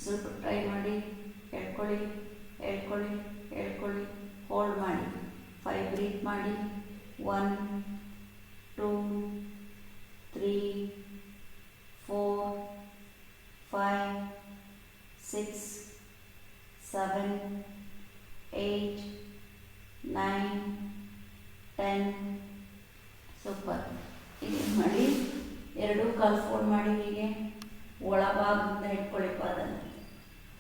ಸ್ವಲ್ಪ ಟ್ರೈ ಮಾಡಿ ಹೇಳ್ಕೊಳ್ಳಿ ಹೇಳ್ಕೊಳ್ಳಿ ಹೇಳ್ಕೊಳ್ಳಿ ಹೋಲ್ಡ್ ಮಾಡಿ 5 ಬ್ರೀತ್ ಮಾಡಿ 1 2 3 4 5 6 7 8 9 10 ಸೂಪರ್. ಹೀಗೆ ಮಾಡಿ ಎರಡೂ ಕಾಲು ಫೋಲ್ಡ್ ಮಾಡಿ ಹೀಗೆ ಒಳಭಾಗದಿಂದ ಇಟ್ಕೊಳ್ಳಿ ಪಾದನ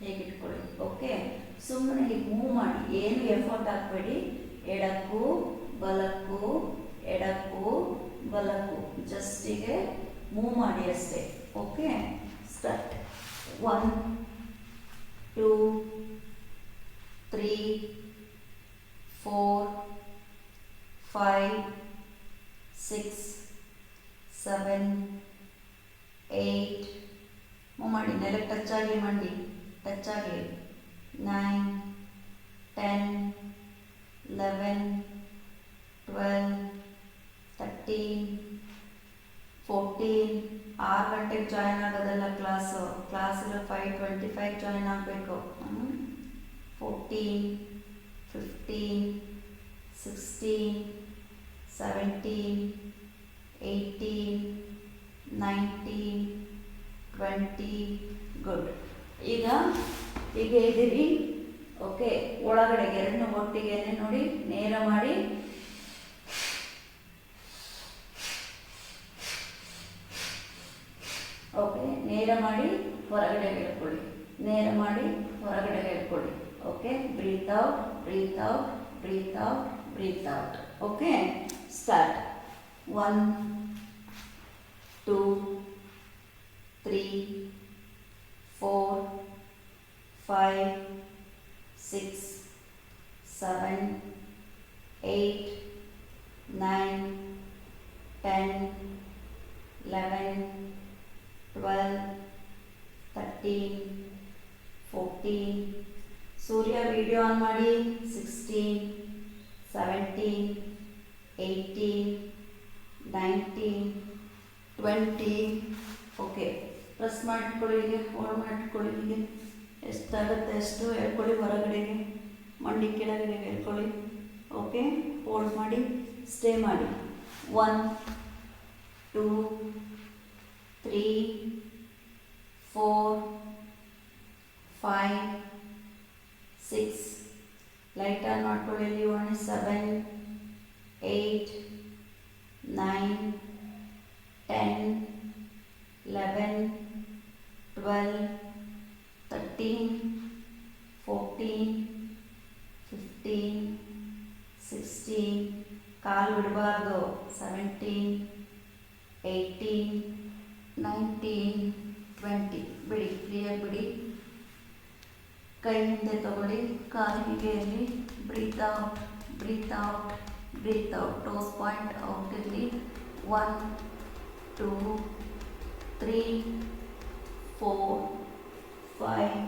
ಹೇಗೆ ಇಟ್ಕೊಳ್ಳಿ. ಓಕೆ, ಸುಮ್ಮನೆ ಹೀಗೆ ಮೂವ್ ಮಾಡಿ, ಏನು ಎಫರ್ಟ್ ಹಾಕಬೇಡಿ. ಎಡಕ್ಕೂ ಬಲಕ್ಕೂ ಎಡಕ್ಕೂ ಬಲಕ್ಕೂ ಜಸ್ಟ್ ಹೀಗೆ ಮೂವ್ ಮಾಡಿ ಅಷ್ಟೇ. Okay, start. 1 2 3 4 5 6 7 8 ಮೂವ್ ಮಾಡಿ, ನೆಲಕ್ಕೆ ಟಚ್ ಆಗಲಿ, ಮಂಡಿ ಟಚ್ ಆಗಲಿ. 9 10 11 12 13 14 6 ಗಂಟೆಗೆ ಜಾಯಿನ್ ಆಗೋದಲ್ಲ ಕ್ಲಾಸು. ಕ್ಲಾಸಲ್ಲಿ 5:25 ಜಾಯಿನ್ ಆಗಬೇಕು. 14 15 16 17 18 19 20 ಗುಡ್. ಈಗ ಹೀಗೆ ಇದ್ದೀರಿ. ಓಕೆ, ಒಳಗಡೆಗೆ ಎರಡನ್ನೂ ಒಟ್ಟಿಗೆ ನೋಡಿ ನೇರ ಮಾಡಿ. ಓಕೆ, ನೇರ ಮಾಡಿ ಹೊರಗಡೆ ಹೇಳ್ಕೊಳ್ಳಿ, ನೇರ ಮಾಡಿ ಹೊರಗಡೆ ಹೇಳ್ಕೊಳ್ಳಿ. Okay, breathe out breathe out breathe out breathe out. Okay, start. 1 2 3 4 5 6 7 8 9 10 11 12 13 14 Surya video on ಮಾಡಿ. 16 17 18 19 20 ಓಕೆ, ಪ್ರೆಸ್ ಮಾಡಿಟ್ಕೊಳ್ಳಿ, ಹೀಗೆ ಹೋಲ್ಡ್ ಮಾಡಿಟ್ಕೊಳ್ಳಿ. ಹೀಗೆ ಎಷ್ಟಾಗುತ್ತೆ ಅಷ್ಟು ಹೇಳ್ಕೊಳ್ಳಿ. ಹೊರಗಡೆಗೆ ಮಂಡಿ ಕೆಳಗಡೆ ಹೇಳ್ಕೊಳ್ಳಿ. ಓಕೆ, ಹೋಲ್ಡ್ ಮಾಡಿ, ಸ್ಟೇ ಮಾಡಿ. 1 2 3 4 5 6 ಲೈಟ್ ಆನ್ ಮಾಡ್ಕೊಳ್ಳಿ. 7 8 9 10 11 12 13 14 15 16 ಕಾಲು ಬಿಡಬಾರ್ದು. 17 18 19 20 ಬಿಡಿ, ಕ್ಲಿಯರ್ ಬಿಡಿ. ಕೈ ಹಿಂದೆ ತಗೊಳ್ಳಿ, ಕಾಲು ಹೀಗೆ ಇರಲಿ. Breathe out breathe out breathe out. Toes point out ಇರಲಿ. 1 2 3 4 5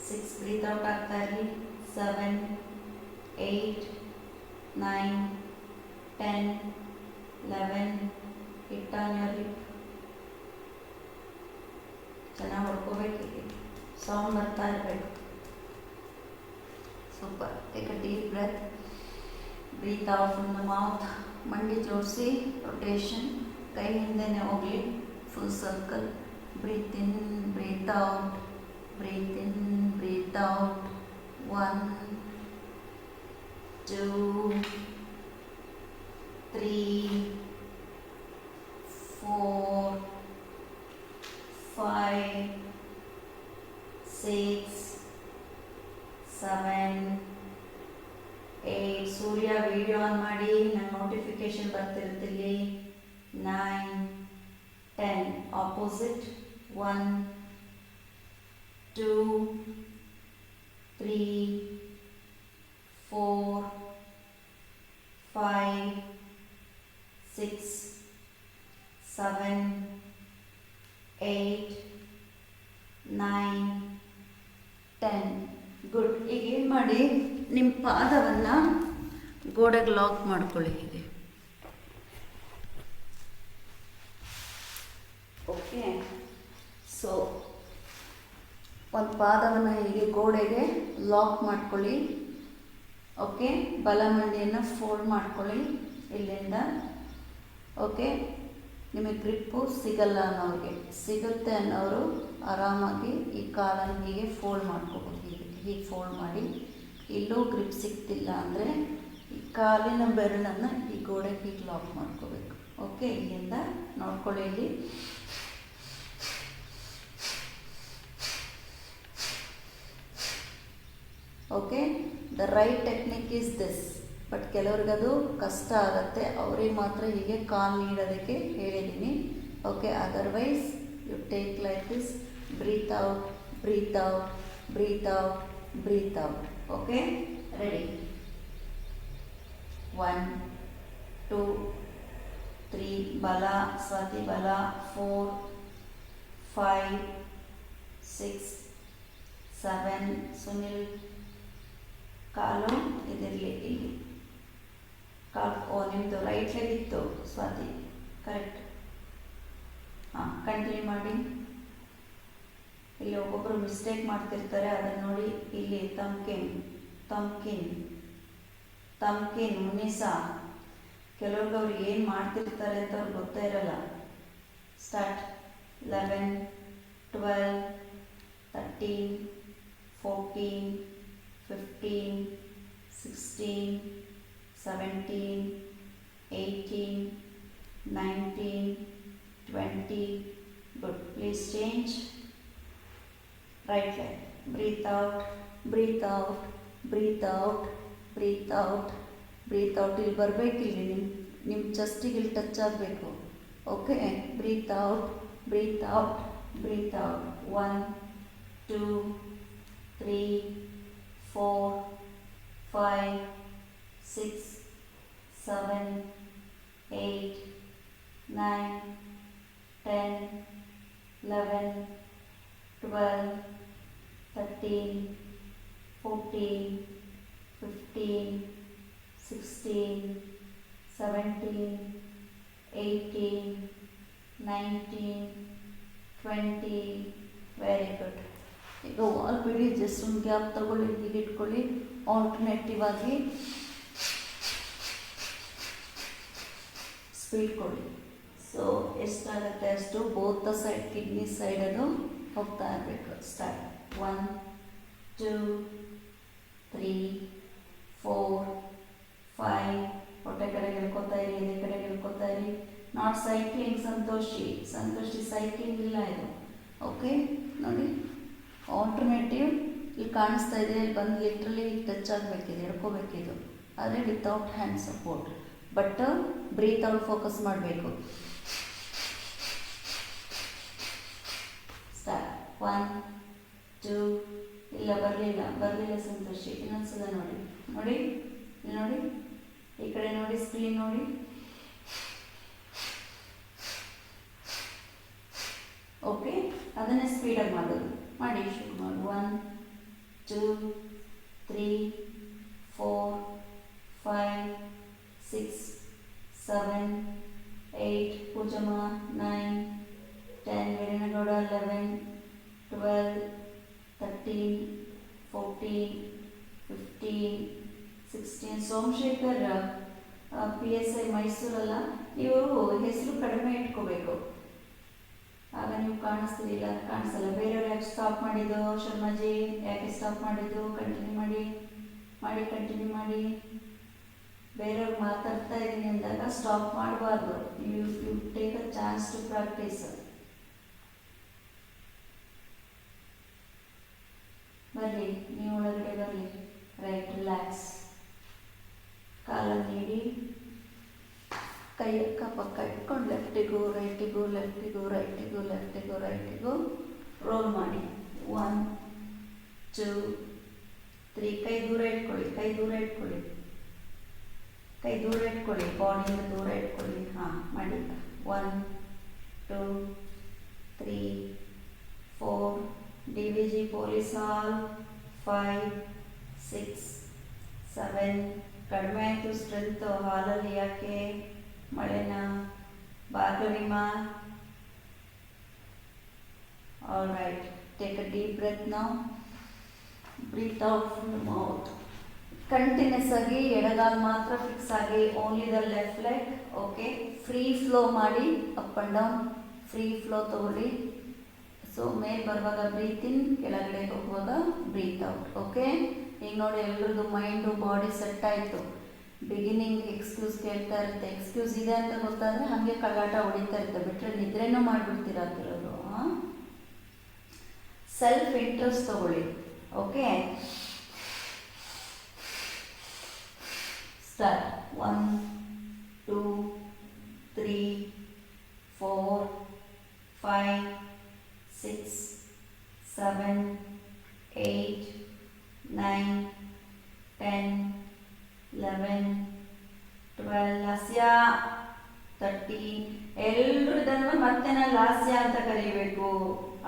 6 ಬ್ರೀತ್ ಔಟ್ ಆಗ್ತಾ ಇರಲಿ. 7 8 9 10 11 ಹಿಟ್ ಆನ್ ಯುವರ್ ಲಿಪ್. ಚೆನ್ನಾಗಿ ಹೊಡ್ಕೋಬೇಕು, ಹೀಗೆ ಸೌಂಡ್ ಬರ್ತಾ ಇರಬೇಕು. Super. Take a deep breath. Breathe out from the mouth. ಮಂಡಿ ಜೋಡಿಸಿ, ರೊಟೇಷನ್, ಕೈ ಹಿಂದೆನೇ ಹೋಗಲಿ. Full circle. Breathe in breathe out breathe in breathe out. 1 2 3 4 5 6 7 8 Surya video on ಮಾಡಿ, ನಂಗೆ ನೋಟಿಫಿಕೇಶನ್ ಬರ್ತಿರ್ತಿಲ್ಲಿ. 9 10. Opposite. 1, 2, 3, 4, 5, 6, 7, 8, 9, 10. ಗುಡ್. ಈಗ ಏನು ಮಾಡಿ, ನಿಮ್ಮ ಪಾದವನ್ನು ಗೋಡೆಗೆ ಲಾಕ್ ಮಾಡ್ಕೊಳ್ಳಿ ಹೀಗೆ. ಓಕೆ. ಸೊ ಒಂದು ಪಾದವನ್ನು ಹೀಗೆ ಗೋಡೆಗೆ ಲಾಕ್ ಮಾಡ್ಕೊಳ್ಳಿ. ಓಕೆ. ಬಲಮಂಡಿಯನ್ನು ಫೋಲ್ಡ್ ಮಾಡ್ಕೊಳ್ಳಿ ಇಲ್ಲಿಂದ. ಓಕೆ. ನಿಮಗೆ ಗ್ರಿಪ್ಪು ಸಿಗಲ್ಲ ಅನ್ನೋರಿಗೆ, ಸಿಗುತ್ತೆ ಅನ್ನೋರು ಆರಾಮಾಗಿ ಈ ಕಾಲನ್ನು ಹೀಗೆ ಫೋಲ್ಡ್ ಮಾಡ್ಕೋಬೋದು. ಹೀಗೆ ಫೋಲ್ಡ್ ಮಾಡಿ. ಇಲ್ಲೂ ಗ್ರಿಪ್ ಸಿಗ್ತಿಲ್ಲ ಅಂದರೆ ಈ ಕಾಲಿನ ಬೆರಳನ್ನು ಈ ಗೋಡೆಗೆ ಹೀಗೆ ಲಾಕ್ ಮಾಡ್ಕೋಬೇಕು. ಓಕೆ. ಇಲ್ಲಿಂದ ನೋಡ್ಕೊಳ್ಳಿ ಇಲ್ಲಿ. Okay. The right technique is this. But ಕೆಲವ್ರಿಗದು ಕಷ್ಟ ಆಗುತ್ತೆ, ಅವ್ರಿಗೆ ಮಾತ್ರ ಹೀಗೆ ಕಾಲು ನೀಡೋದಕ್ಕೆ ಹೇಳಿದ್ದೀನಿ. Okay. Otherwise you take like this. Breathe out, breathe out, breathe out, breathe out. Okay. Ready. 1, 2, 3 ಬಲ, ಸ್ವಾತಿ ಬಲ. 4, 5, 6, 7. ಸುನಿಲ್ ಕಾಲು ಇದಿರಲಿ ಇಲ್ಲಿ. ಕಾಲು ನಿಮ್ಮದು ರೈಟ್ ಲೆಗ್ ಇತ್ತು ಸ್ವಾತಿ, ಕರೆಕ್ಟ್. ಹಾಂ, ಕಂಟಿನ್ಯೂ ಮಾಡಿ. ಇಲ್ಲಿ ಒಬ್ಬೊಬ್ಬರು ಮಿಸ್ಟೇಕ್ ಮಾಡ್ತಿರ್ತಾರೆ, ಅದನ್ನು ನೋಡಿ. ಇಲ್ಲಿ ತಮ್ಕಿನ್, ತಮ್ಕಿನ್, ತಮ್ಕಿನ್, ಮುನಿಸ. ಕೆಲವ್ರಿಗೆ ಅವ್ರು ಏನು ಮಾಡ್ತಿರ್ತಾರೆ ಅಂತ ಅವ್ರಿಗೆ ಗೊತ್ತೇ ಇರಲ್ಲ. Start. 11, 12, 13, 14, 15, 16, 17, 18, 19, 20. Good. Please change. Right leg. Breathe out, breathe out, breathe out, breathe out, breathe out. ಇಲ್ಲಿ ಬರಬೇಕು, ಇಲ್ಲಿ ನಿಮ್ಮ ಚೆಸ್ಟಿಗೆ ಇಲ್ಲಿ ಟಚ್ ಆಗಬೇಕು. Okay. Breathe out, breathe out, breathe out. 1, 2, 3, 4, 5, 6, 7, 8, 9, 10, 11, 12, 13, 14, 15, 16, 17, 18, 19, 20. Very good. ಈಗ ವಾಲ್ ಬಿಡಿ, ಜಸ್ಟ್ ಒಂದು ಗ್ಯಾಪ್ ತಗೊಳ್ಳಿ, ಹೀಗೆ ಇಟ್ಕೊಳ್ಳಿ. ಆಲ್ಟರ್ನೇಟಿವ್ ಆಗಿ ಸ್ಪೀಡ್ ಕೊಡಿ. ಸೊ ಎಷ್ಟಾಗುತ್ತೆ ಅಷ್ಟು both the side, kidney side ಅದು ಹೋಗ್ತಾ ಇರಬೇಕು. ಸ್ಟಾರ್ಟ್. 1, 2, 3, 4, 5. ಹೊಟ್ಟೆ ಕಡೆ ಗೆಳ್ಕೊತಾ ಇರಿ, ಎದೆ ಕಡೆ ಗೆಳ್ಕೊತಾ ಇರಿ. Not cycling Santoshi, Santoshi cycling ಇಲ್ಲ ಇದು. ಓಕೆ. ನೋಡಿ, ಆಲ್ಟರ್ನೇಟಿವ್ ಇಲ್ಲಿ ಕಾಣಿಸ್ತಾ ಇದೆ, ಇಲ್ಲಿ ಬಂದು ಲಿಟ್ರಲಿ ಟಚ್ ಆಗಬೇಕಿದೆ, ಹಿಡ್ಕೋಬೇಕಿದು. ಆದರೆ without hand support. But breathe out focus ಮಾಡಬೇಕು. ಸ್ಟಾರ್ಟ್. 1, 2. ಇಲ್ಲ, ಬರಲಿಲ್ಲ ಸಂತೋಷಿ. ಇನ್ನೊಂದ್ಸಲ ನೋಡಿ, ನೋಡಿ, ಇಲ್ಲಿ ನೋಡಿ, ಈ ಕಡೆ ನೋಡಿ, ಸ್ಕ್ರೀನ್ ನೋಡಿ. ಓಕೆ. ಅದನ್ನೇ ಸ್ಪೀಡಾಗಿ ಮಾಡೋದು. ಮಾಡಿ ಶುರು ಮಾಡಿ. 1, 2, 3, 4, 5, 6, 7, 8. ಪೂಜಮ್ಮ. 9, 10. ವೀರನಗೌಡ. 11, 12, 13, 14, 15, 16. ಸೋಮಶೇಖರ್ PSI ಮೈಸೂರಲ್ಲ, ನೀವು ಹೆಸರು ಕಡಿಮೆ ಇಟ್ಕೋಬೇಕು, ಆಗ ನೀವು ಕಾಣಿಸ್ತಿರಲಿಲ್ಲ, ಕಾಣಿಸಲ್ಲ. ಬೇರೆಯವ್ರು ಯಾಕೆ ಸ್ಟಾಪ್ ಮಾಡಿದ್ದು? ಶರ್ಮಾಜಿ ಯಾಕೆ ಸ್ಟಾಪ್ ಮಾಡಿದ್ದು? ಕಂಟಿನ್ಯೂ ಮಾಡಿ, ಕಂಟಿನ್ಯೂ ಮಾಡಿ. ಬೇರೆಯವ್ರು ಮಾತಾಡ್ತಾ ಇದ್ದೀನಿ ಅಂದಾಗ ಸ್ಟಾಪ್ ಮಾಡಬಾರ್ದು. You take a chance to practice. ಬರಲಿ, ನೀವು ಒಳಗಡೆ ಬರಲಿ. ರೈಟ್. ರಿಲ್ಯಾಕ್ಸ್. ಕಾಲನ್ನು ನೀಡಿ. ಕೈ ಅಕ್ಕಪಕ್ಕ ಇಟ್ಕೊಂಡು ಲೆಫ್ಟಿಗೂ ರೈಟಿಗೂ ಲೆಫ್ಟಿಗೂ ರೈಟಿಗೂ ಲೆಫ್ಟಿಗೂ ರೈಟಿಗೂ ರೋಲ್ ಮಾಡಿ. 1 2 3. ಕೈ ದೂರ ಇಟ್ಕೊಳ್ಳಿ, ಕೈ ದೂರ ಇಟ್ಕೊಳ್ಳಿ, ಕೈ ದೂರ ಇಟ್ಕೊಳ್ಳಿ, ಬಾಡಿಯಿಂದ ದೂರ ಇಟ್ಕೊಳ್ಳಿ. ಹಾಂ ಮಾಡಿ. 1 2 3 4. DVG police hall 5 6 7. ಕಡಿಮೆ ಆಯಿತು ಸ್ಟ್ರೆಂತು ಹಾಲಲ್ಲಿ, ಯಾಕೆ ಮಳೆನ ಭಾರ್ಗವಿಮಾ. All right, take a deep breath now, breathe out from the mouth. Continuous ಆಗಿ ಎಡಗಾಲ್ ಮಾತ್ರ ಫಿಕ್ಸ್ ಆಗಿ, only the left leg. Okay, free flow ಮಾಡಿ, up and down free flow ತಗೊಳ್ಳಿ. ಸೊ ಮೇಲೆ ಬರುವಾಗ ಬ್ರೀತ್ ಇನ್, ಕೆಳಗಡೆ ಹೋಗುವಾಗ ಬ್ರೀತ್ ಔಟ್. ಓಕೆ, ಈಗ ನೋಡಿ ಎಲ್ರದ್ದು ಮೈಂಡು ಬಾಡಿ ಸೆಟ್ ಆಯಿತು. ಬಿಗಿನಿಂಗ್ ಎಕ್ಸ್ಕ್ಯೂಸ್ ಕೇಳ್ತಾ ಇರುತ್ತೆ, ಎಕ್ಸ್ಕ್ಯೂಸ್ ಇದೆ ಅಂತ ಗೊತ್ತಾದರೆ ಹಾಗೆ ಕಳ್ಳಾಟ ಹೊಡಿತಾ ಇರುತ್ತೆ, ಬಿಟ್ಟರೆ ನಿದ್ರೆನೂ ಮಾಡಿಬಿಡ್ತೀರ ಕೆಲವರು. ಸೆಲ್ಫ್ ಇಂಟ್ರೆಸ್ಟ್ ತಗೊಳ್ಳಿ. Okay, start. 1 2 3 4 5 6 7 8 9 10 11 12. ಲಾಸ್ಯ 13. ಎಲ್ಲರೂ ಇದನ್ನು ಮತ್ತೆ ನಾನು ಲಾಸ್ಯ ಅಂತ ಕರಿಬೇಕು.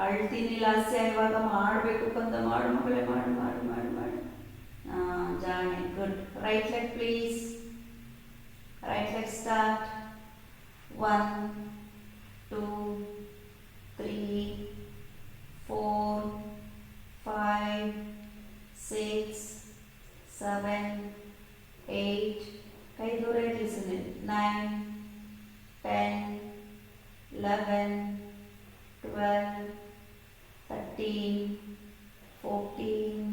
ಅಳ್ತೀನಿ ಲಾಸ್ಯ ಇವಾಗ ಮಾಡಬೇಕು ಅಂತ. ಮಾಡು ಮಗಳೇ, ಮಾಡು ಮಾಡು ಮಾಡು ಮಾಡು. ಜಾಣೆ, good. Right leg please, right leg start. 1 2 3 4 5 6 7 8. ಕೈ ದೂರ ಇರಲಿ Sunil. 9 10 11 12 13 14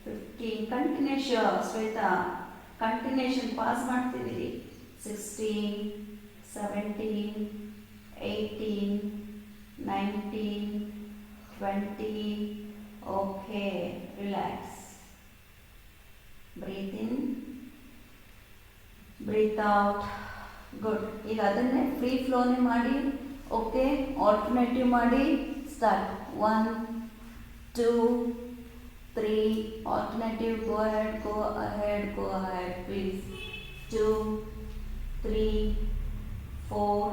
15. Continuation Shweta, continuation pass ಮಾಡ್ತಿದ್ದೀರಿ. 16 17 18 19 20. Okay, relax. Breathe in, breathe out. Good. ಈಗ ಅದನ್ನೇ ಫ್ರೀ ಫ್ಲೋನೇ ಮಾಡಿ. ಓಕೆ, ಆಲ್ಟರ್ನೇಟಿವ್ ಮಾಡಿ. Start. 1 2 3. Alternative. Go ahead, go ahead, go ahead please. 2 3 4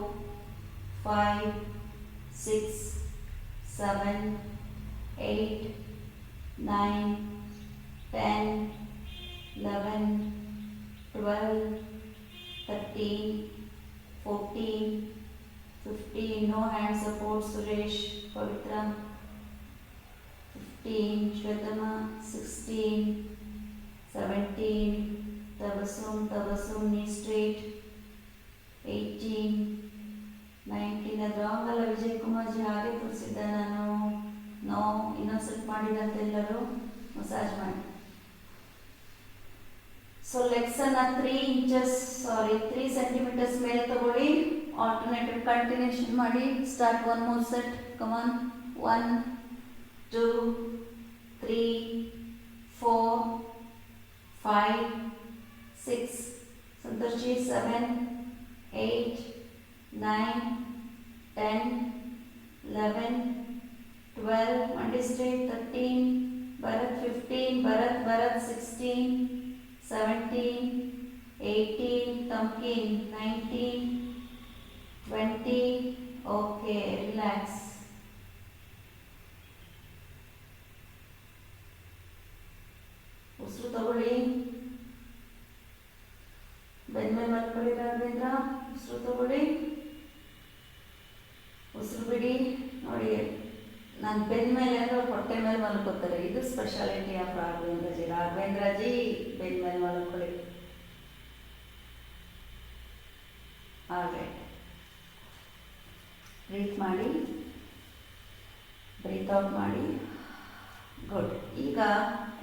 5 6 7 8 9 10 11 12 13 14 15. No hand support. Suresh, Pavitra. 15. Shwetama. 16 17. Tabasum, knee straight. 18 19. ಅದು wrong ಅಲ್ಲ Vijay Kumar G, ಹಾಗೆ ತೋರಿಸಿದ್ದೆ ನಾನು. No, ಇನ್ನೊಂದ್ಸೆಟ್ ಮಾಡಿದಂತೆ ಎಲ್ಲರೂ ಮಸಾಜ್ ಮಾಡಿ. ಸೊ ಲೆಗ್ಸ್ ಅನ್ನ 3 ಸೆಂಟಿಮೀಟರ್ಸ್ ಮೇಲೆ ತಗೊಳ್ಳಿ. ಆಲ್ಟರ್ನೇಟಿವ್ ಕಂಟಿನ್ಯೂಷನ್ ಮಾಡಿ. Start. 1 more set. Come on. 1 2 3 4 5 6 Santoshi 7 8 9 10 11 12. ಮಂಡಿ ಸ್ಟ್ರೇಟ್. 13 ಭರತ್. 15 ಭರತ್ 16 17 18 ತಮ್ಕಿನ್ 19 20. Okay, relax. ಉಸಿರು ತಗೊಳ್ಳಿ. ಬೆನ್ಮೇಲೆ ಮಲ್ಕೊಳ್ಳಿ. ರಾಘವೇಂದ್ರ, ಉಸಿರು ತಗೊಳ್ಳಿ, ಉಸಿರು ಬಿಡಿ. ನೋಡಿ, ನಾನು ಬೆನ್ಮೇಲೆ ಅಂದರೆ ಹೊಟ್ಟೆ ಮೇಲೆ ಮಲ್ಕೋತಾರೆ. ಇದು ಸ್ಪೆಷಾಲಿಟಿ ಆಫ್ ರಾಘವೇಂದ್ರ ಜಿ. ರಾಘವೇಂದ್ರ ಜಿ ಬೆನ್ಮೇಲೆ ಮಲ್ಕೊಳ್ಳಿ. ಹಾಗೆ ಬ್ರೀತ್ ಮಾಡಿ, ಬ್ರೀತ್ ಔಟ್ ಮಾಡಿ. ಗುಡ್. ಈಗ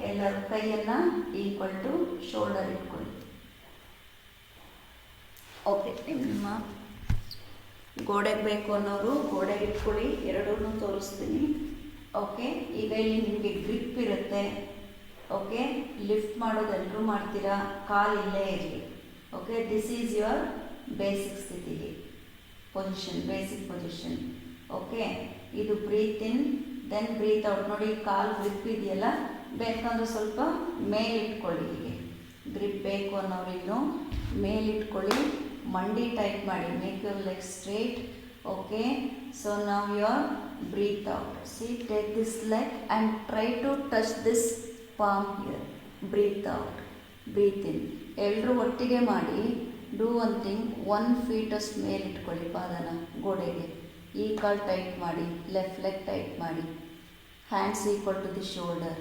ಎಲ್ಲರೂ ಕೈಯನ್ನು ಈಕ್ವಲ್ ಟು ಶೋಲ್ಡರ್ ಇಟ್ಕೊಳ್ಳಿ. ಓಕೆ, ನಿಮ್ಮ ಗೋಡೆಗೆ ಬೇಕು ಅನ್ನೋರು ಗೋಡೆಗೆ ಇಟ್ಕೊಳ್ಳಿ. ಎರಡೂ ತೋರಿಸ್ತೀನಿ. ಓಕೆ, ಈಗ ಇಲ್ಲಿ ನಿಮಗೆ ಗ್ರಿಪ್ ಇರುತ್ತೆ. ಓಕೆ, ಲಿಫ್ಟ್ ಮಾಡೋದು ಎಲ್ಲರೂ ಮಾಡ್ತೀರಾ, ಕಾಲು ಇಲ್ಲೇ ಇರಲಿ. Okay, this is your basic ಸ್ಥಿತಿಗೆ ಪೊಸಿಷನ್, ಬೇಸಿಕ್ ಪೊಸಿಷನ್. ಓಕೆ, ಇದು breathe in then breathe out. ನೋಡಿ ಕಾಲು ಗ್ರಿಪ್ ಇದೆಯಲ್ಲ, ಬೇಕಂದ್ರೆ ಸ್ವಲ್ಪ ಮೇಲಿಟ್ಕೊಳ್ಳಿ. ಹೀಗೆ ಗ್ರಿಪ್ ಬೇಕು ಅನ್ನೋರು ಇನ್ನು ಮೇಲಿಟ್ಕೊಳ್ಳಿ, ಮಂಡಿ ಟೈಟ್ ಮಾಡಿ, make your leg straight. Okay, so now you are breathe out. See, take this leg and try to touch this palm here. Breathe out, breathe in. ಎಲ್ಲರೂ ಒಟ್ಟಿಗೆ ಮಾಡಿ. ಡೂ ಒನ್ ಥಿಂಗ್, 1 feet ಅಷ್ಟು ಮೇಲೆ ಇಟ್ಕೊಳ್ಳಿ ಪಾದನ ಗೋಡೆಗೆ. ಈ ಕಾಲು ಟೈಟ್ ಮಾಡಿ, ಲೆಫ್ಟ್ ಲೆಗ್ ಟೈಟ್ ಮಾಡಿ, hands equal to the shoulder.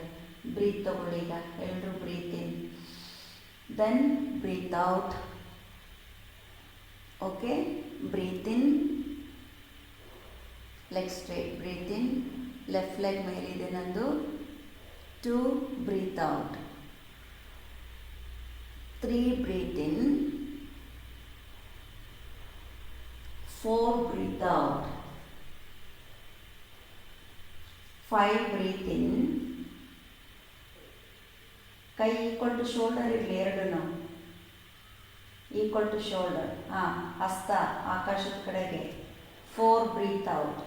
Breathe ತಗೊಳ್ಳಿ ಈಗ ಎಲ್ಲರೂ. Breathe in then breathe out. Okay, breathe in, leg straight, breathe in, left leg ಮೇಲಿದೆ ನಂದು. 2 breathe out, 3 breathe in, 4 breathe out, 5 breathe in. ಕೈ equal to shoulder ಇರಲಿ, ಎರಡೂ equal to shoulder. ಹಸ್ತ ಆಕಾಶದ ಕಡೆಗೆ. 4 ಬ್ರೀತ್ ಔಟ್.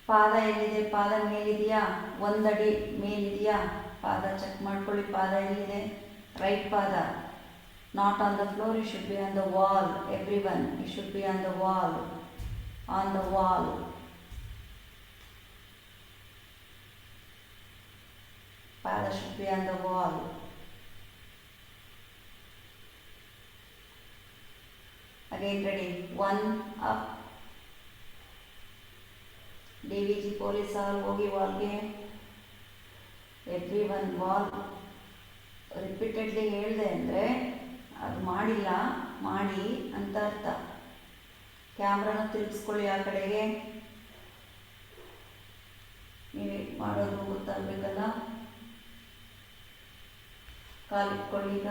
ಪಾದ ಎಲ್ಲಿದೆ? ಪಾದ ಮೇಲಿದೆಯಾ? 1 ಅಡಿ ಮೇಲಿದೆಯಾ? ಪಾದ ಚೆಕ್ ಮಾಡ್ಕೊಳ್ಳಿ. ಪಾದ ಎಲ್ಲಿದೆ? ರೈಟ್ ಪಾದ. Not on the floor, you should be on the wall. Everyone, you should be on the wall. On the wall. ಪಾದ should be on the wall. Again ready. 1 up. DVG police all ಹೋಗಿ ವಾಲ್ಗೆ. Everyone wall. Repeatedly ಹೇಳಿದೆ ಅಂದರೆ ಅದು ಮಾಡಿಲ್ಲ, ಮಾಡಿ ಅಂತ ಅರ್ಥ. ಕ್ಯಾಮ್ರಾನ ತಿರುಗಿಸ್ಕೊಳ್ಳಿ ಆ ಕಡೆಗೆ. ನೀವು ಮಾಡೋದು ಗೊತ್ತಾಗಬೇಕಲ್ಲ. ಕಾಲಿಟ್ಕೊಳ್ಳಿ ಈಗ.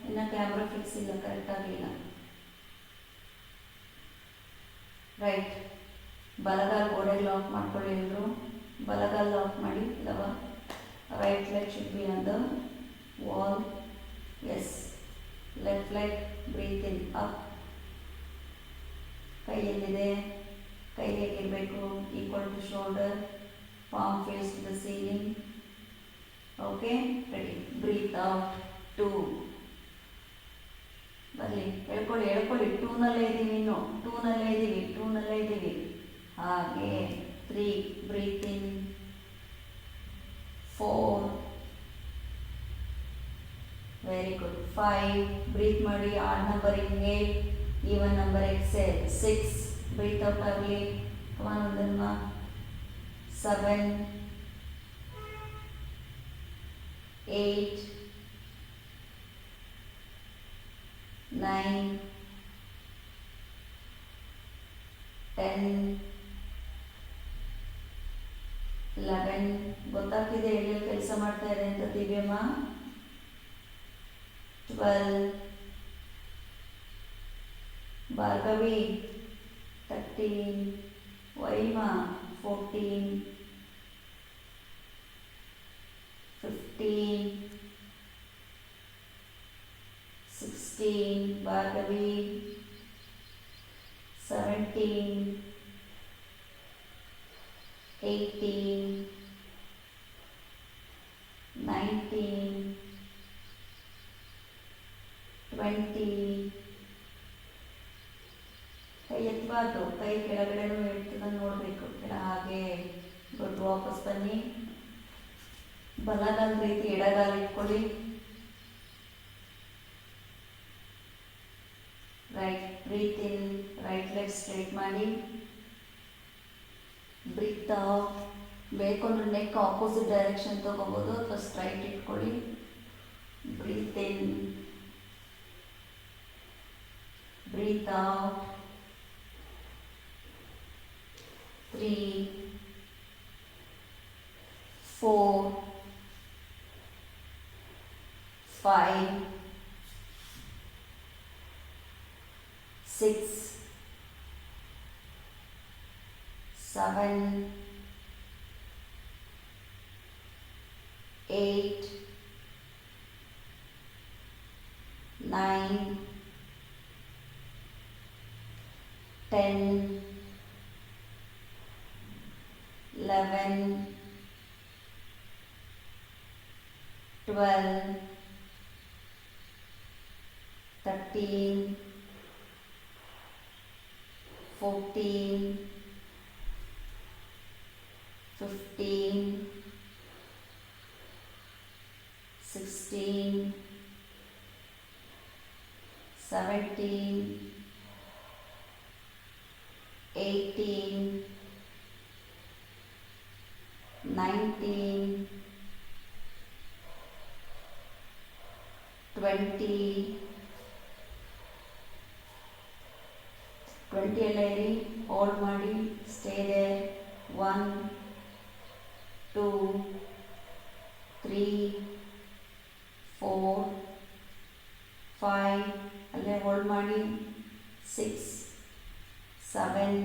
ಇನ್ನು ಕ್ಯಾಮ್ರಾ ಫಿಕ್ಸ್ ಇಲ್ಲ, ಕರೆಕ್ಟ್ ಆಗಲಿಲ್ಲ. ರೈಟ್, ಬಲಗಾಲ ಗೋಡೆಗೆ ಲಾಕ್ ಮಾಡ್ಕೊಳ್ಳಿ ಎಲ್ಲರೂ. ಬಲಗಾಲ ಲಾಕ್ ಮಾಡಿ. ಇಲ್ಲವ right leg should be on the wall. Yes, left leg breathe in up. ಕೈ ಎಲ್ಲಿದೆ? ಕೈ ಹೇಗಿರಬೇಕು? Equal to shoulder, palm face to the ceiling. Okay, ready. Breathe out. 2. ಬರಲಿ, ಹೇಳ್ಕೊಳ್ಳಿ ಹೇಳ್ಕೊಳ್ಳಿ. 2ನಲ್ಲೇ ಇದ್ದೀವಿ, ಇನ್ನು 2ನಲ್ಲೇ ಇದ್ದೀವಿ, 2ನಲ್ಲೇ ಇದ್ದೀವಿ. ಹಾಗೆ 3 breathe in, 4 very good, 5 breathe ಮಾಡಿ. Odd number inhale, even number exhale. 6 breathe out ಆಗಲಿ. ಕಮಾನ್ ಒಂದನ್ನ. 7 8 9 10 11. ಗೊತ್ತಾಗ್ತಿದೆ ಎಲ್ಲೆಲ್ಲಿ ಕೆಲಸ ಮಾಡ್ತಾ ಇದೆ ಅಂತ ದಿವ್ಯಮ್ಮ? 12 ಭಾರ್ಗವಿ, 13 ವೈಮಾ, 14 15 16 ಭಾರ್ಗವಿ, 17 18 19 20. ಕೈ ಎತ್ತಬಾರ್ದು, ಕೈ ಕೆಳಗಡೆನೂ ಇಡ್ತದ ನೋಡಬೇಕು. ಹಾಗೆ ಗುಡ್. ವಾಪಸ್ ಬನ್ನಿ. ಬಲಗಾಲ ರೀತಿ ಎಡಗಾಲ ಇಟ್ಕೊಳ್ಳಿ. Right, breathe in, right leg straight ಮಾಡಿ. Breathe out. ಬೇಕೊಂಡ್ರೆ ನೆಕ್ ಆಪೋಸಿಟ್ ಡೈರೆಕ್ಷನ್ ತಗೋಬೋದು ಅಥವಾ ಸ್ಟ್ರೈಟ್ ಇಟ್ಕೊಳ್ಳಿ. Breathe in, breathe out. 3 4 5 6 7 8 9 9, 10, 11, 12, 13, 14, 15, 16, 17, 18, 19, 20, 20 ಅಲ್ಲಿ ಹೋಲ್ಡ್ ಮಾಡಿ ಸ್ಟೇ ದೇರ್ 1, 2, 3, 4, 5 ಅಲ್ಲೇ ಹೋಲ್ಡ್ ಮಾಡಿ 6, 7,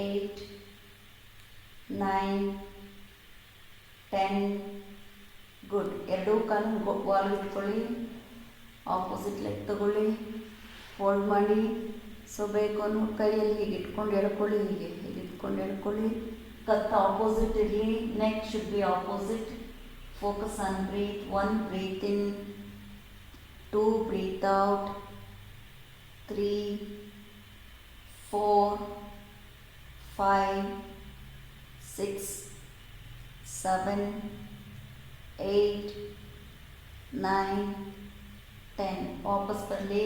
8, 9, 10 ಗುಡ್. ಎರಡೂ ಕಾಲು ವಾಲ್ ಇಟ್ಕೊಳ್ಳಿ, ಆಪೋಸಿಟ್ ಲೆಗ್ ತಗೊಳ್ಳಿ, ಹೋಲ್ಡ್ ಮಾಡಿ. ಸೊ ಬೇಕು ಅನ್ನೋ ಕೈಯಲ್ಲಿ ಹೀಗೆ ಇಟ್ಕೊಂಡು ಎಳ್ಕೊಳ್ಳಿ, ಹೀಗೆ ಇಟ್ಕೊಂಡು ಎಳ್ಕೊಳ್ಳಿ. ಕತ್ತ ಆಪೋಸಿಟ್ ಇರಲಿ, neck should be opposite. Focus on breath. 1 breathe in, 2 breathe out, 3, 4, 5, 6, 7, 8, 9, 10. ವಾಪಸ್ ಬರಲಿ,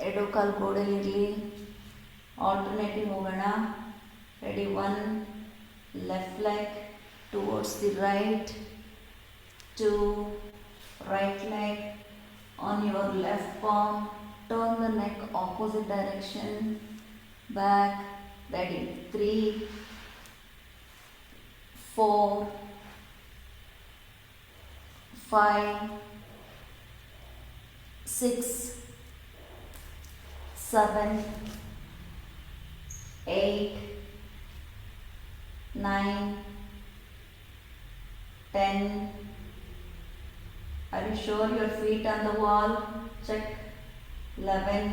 ಎರಡು ಕಾಲು ಗೋಡೆಯಲ್ಲಿರಲಿ. ಆಲ್ಟರ್ನೇಟಿವ್ ಹೋಗೋಣ. Ready. 1 left leg towards the right, 2 right leg on your left palm, turn the neck opposite direction, back. Ready. 3, 4, 5, 6, 7, 8, 9, 10. Are you sure your feet on the wall? Check. 11,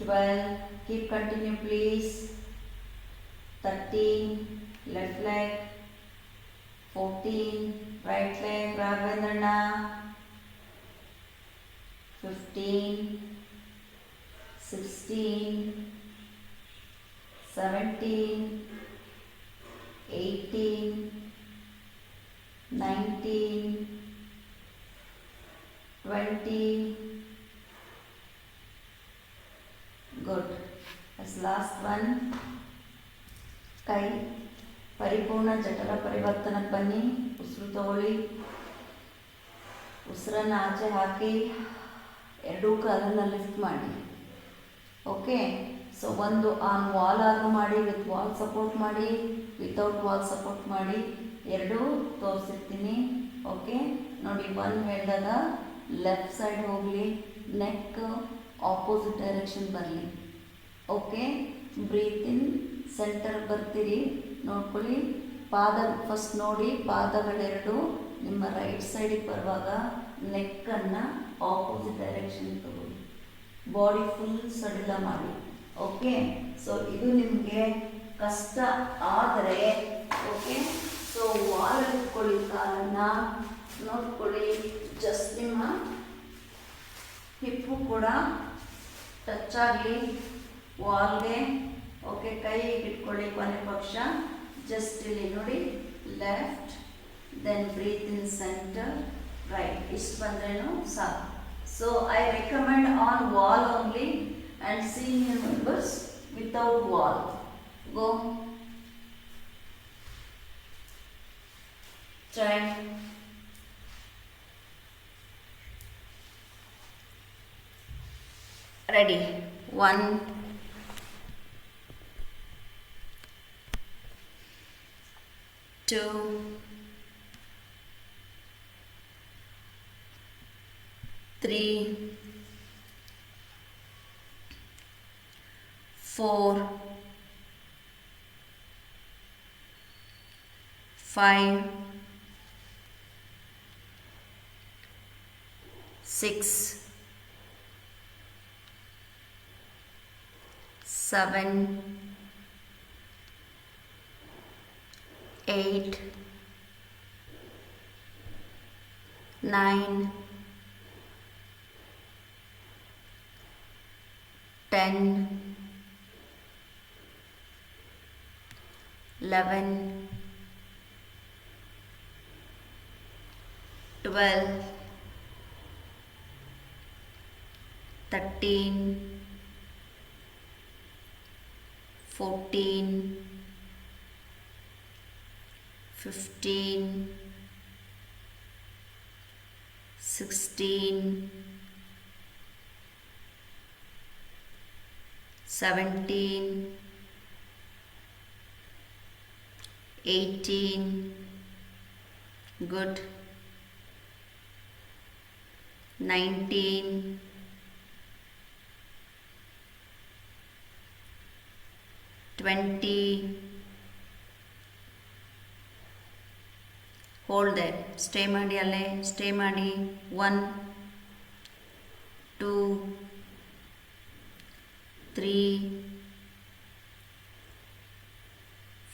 12. Keep continue please. 13, left leg. 14, right leg. Raghavendra. 15, 16, 17, 18, 19, 20. Good. As last one, ಕೈ ಪರಿಪೂರ್ಣ ಜಠರ ಪರಿವರ್ತನಕ್ಕೆ ಬನ್ನಿ. ಉಸಿರು ತಗೊಳ್ಳಿ. ಉಸಿರನ್ನು ಆಚೆ ಹಾಕಿ ಎರಡೂ ಕಾಲನ್ನು ಲಿಫ್ಟ್ ಮಾಡಿ. ಓಕೆ. ಸೊ ಒಂದು ಆನ್ ವಾಲ್ ಆರ್ಮ್ ಮಾಡಿ, ವಿತ್ ವಾಲ್ ಸಪೋರ್ಟ್ ಮಾಡಿ, ವಿತೌಟ್ ವಾಲ್ ಸಪೋರ್ಟ್ ಮಾಡಿ, ಎರಡೂ ತೋರಿಸಿರ್ತೀನಿ. ಓಕೆ ನೋಡಿ. 1 ಹೇಳಿದಾಗ ಲೆಫ್ಟ್ ಸೈಡ್ ಹೋಗಲಿ, ನೆಕ್ ಆಪೋಸಿಟ್ ಡೈರೆಕ್ಷನ್ ಬರಲಿ. ಓಕೆ. ಬ್ರೀತ್ ಇನ್, ಸೆಂಟರ್ ಬರ್ತೀರಿ, ನೋಡ್ಕೊಳ್ಳಿ. ಪಾದ ಫಸ್ಟ್ ನೋಡಿ, ಪಾದಗಳೆರಡು ನಿಮ್ಮ ರೈಟ್ ಸೈಡಿಗೆ ಬರುವಾಗ ನೆಕ್ಕನ್ನು ಆಪೋಸಿಟ್ ಡೈರೆಕ್ಷನ್ ತಗೊಳ್ಳಿ. ಬಾಡಿ ಫುಲ್ ಸಡಿಲ ಮಾಡಿ. ಓಕೆ. ಸೊ ಇದು ನಿಮಗೆ ಕಷ್ಟ ಆದರೆ, ಓಕೆ, ಸೊ ವಾಲ್ ಇಟ್ಕೊಳ್ಳಿ, ಕಾಲನ್ನು ನೋಡ್ಕೊಳ್ಳಿ. ಜಸ್ಟ್ ನಿಮ್ಮ ಹಿಪ್ಪು ಕೂಡ ಟಚ್ ಆಗಲಿ ವಾಲ್ಗೆ. ಓಕೆ. ಕೈ ಇಟ್ಕೊಳ್ಳಿ ಕೊನೆ ಪಕ್ಷ. ಜಸ್ಟ್ ಇಲ್ಲಿ ನೋಡಿ, ಲೆಫ್ಟ್, ದೆನ್ ಬ್ರೀತ್ ಇನ್ ಸೆಂಟರ್, ರೈಟ್. ಇಷ್ಟು ಬಂದ್ರೇನು ಸಾಕು. So I recommend on wall only and senior members without wall. Go. Try. Ready. 1, 2, 3, 4, 5, 6 7 8 9 10 11 12 13 14 15 16 17 18 good 19 20 hold there stay ಮಾಡಿ ಅಲ್ಲೇ stay ಮಾಡಿ 1 2 3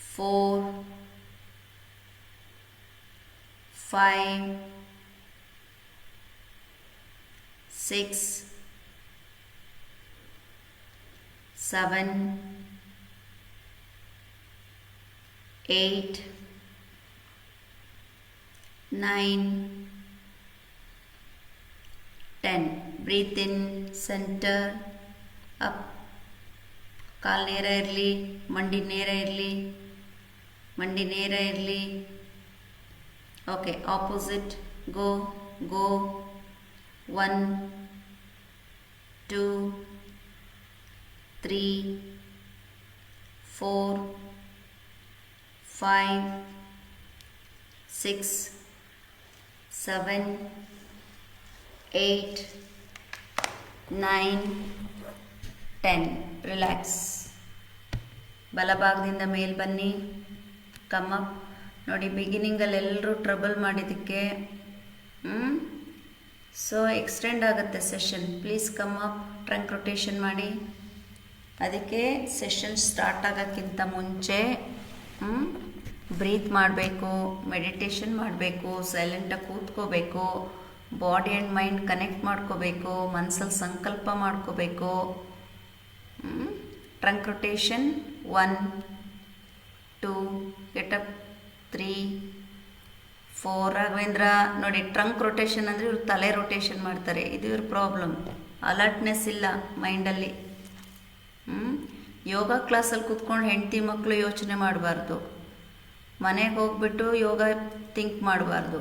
4 5 6 7 8 9 10 breathe in center up ಕಾಲು ನೇರ ಇರಲಿ ಮಂಡಿ ನೇರ ಇರಲಿ ಮಂಡಿ ನೇರ ಇರಲಿ ಓಕೆ ಆಪೋಸಿಟ್ ಗೋ 1 2 3 4 5 6 7 8 9 10 ರಿಲ್ಯಾಕ್ಸ್ ಬಲಭಾಗದಿಂದ ಮೇಲೆ ಬನ್ನಿ ಕಮ್ ಅಪ್ ನೋಡಿ ಬಿಗಿನಿಂಗಲ್ಲಿ ಎಲ್ಲರೂ ಟ್ರಬಲ್ ಮಾಡಿದ್ದಕ್ಕೆ ಸೊ ಎಕ್ಸ್ಟೆಂಡ್ ಆಗುತ್ತೆ session please come up trunk rotation ಮಾಡಿ ಅದಕ್ಕೆ ಸೆಷನ್ ಸ್ಟಾರ್ಟ್ ಆಗೋಕ್ಕಿಂತ ಮುಂಚೆ ಬ್ರೀತ್ ಮಾಡಬೇಕು ಮೆಡಿಟೇಷನ್ ಮಾಡಬೇಕು ಸೈಲೆಂಟಾಗಿ ಕೂತ್ಕೋಬೇಕು ಬಾಡಿ ಆ್ಯಂಡ್ ಮೈಂಡ್ ಕನೆಕ್ಟ್ ಮಾಡ್ಕೋಬೇಕು ಮನಸ್ಸಲ್ಲಿ ಸಂಕಲ್ಪ ಮಾಡ್ಕೋಬೇಕು ಟ್ರಂಕ್ ರೊಟೇಷನ್ 1 2 ಗೆಟಪ್ 3 4 ರಾಘವೇಂದ್ರ ನೋಡಿ ಟ್ರಂಕ್ ರೊಟೇಷನ್ ಅಂದರೆ ಇವ್ರು ತಲೆ ರೊಟೇಷನ್ ಮಾಡ್ತಾರೆ ಇದು ಇವ್ರ ಪ್ರಾಬ್ಲಮ್ ಅಲರ್ಟ್ನೆಸ್ ಇಲ್ಲ ಮೈಂಡಲ್ಲಿ ಯೋಗ ಕ್ಲಾಸಲ್ಲಿ ಕೂತ್ಕೊಂಡು ಹೆಂಡತಿ ಮಕ್ಕಳು ಯೋಚನೆ ಮಾಡಬಾರ್ದು ಮನೆಗೆ ಹೋಗ್ಬಿಟ್ಟು ಯೋಗ ಥಿಂಕ್ ಮಾಡಬಾರ್ದು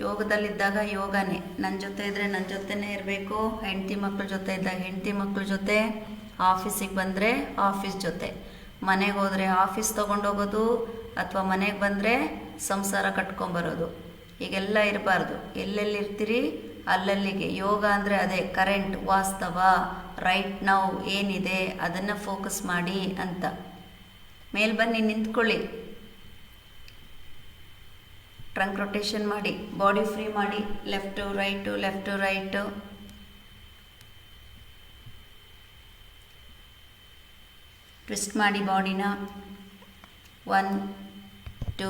ಯೋಗದಲ್ಲಿದ್ದಾಗ ಯೋಗನೇ ನನ್ನ ಜೊತೆ ಇದ್ದರೆ ನನ್ನ ಜೊತೆನೇ ಇರಬೇಕು ಹೆಂಡತಿ ಮಕ್ಕಳ ಜೊತೆ ಇದ್ದಾಗ ಹೆಂಡತಿ ಮಕ್ಕಳ ಜೊತೆ ಆಫೀಸಿಗೆ ಬಂದರೆ ಆಫೀಸ್ ಜೊತೆ ಮನೆಗೆ ಹೋದರೆ ಆಫೀಸ್ ತೊಗೊಂಡೋಗೋದು ಅಥವಾ ಮನೆಗೆ ಬಂದರೆ ಸಂಸಾರ ಕಟ್ಕೊಂಬರೋದು ಹೀಗೆಲ್ಲ ಇರಬಾರ್ದು ಎಲ್ಲೆಲ್ಲಿ ಇರ್ತೀರಿ ಅಲ್ಲಲ್ಲಿಗೆ ಯೋಗ ಅಂದರೆ ಅದೇ ಕರೆಂಟ್ ವಾಸ್ತವ ರೈಟ್ ನೌ ಏನಿದೆ ಅದನ್ನು ಫೋಕಸ್ ಮಾಡಿ ಅಂತ ಮೇಲೆ ಬನ್ನಿ ನಿಂತ್ಕೊಳ್ಳಿ ಟ್ರಂಕ್ ರೊಟೇಷನ್ ಮಾಡಿ ಬಾಡಿ ಫ್ರೀ ಮಾಡಿ ಲೆಫ್ಟು ರೈಟು ಟ್ವಿಸ್ಟ್ ಮಾಡಿ ಬಾಡಿನ 1 2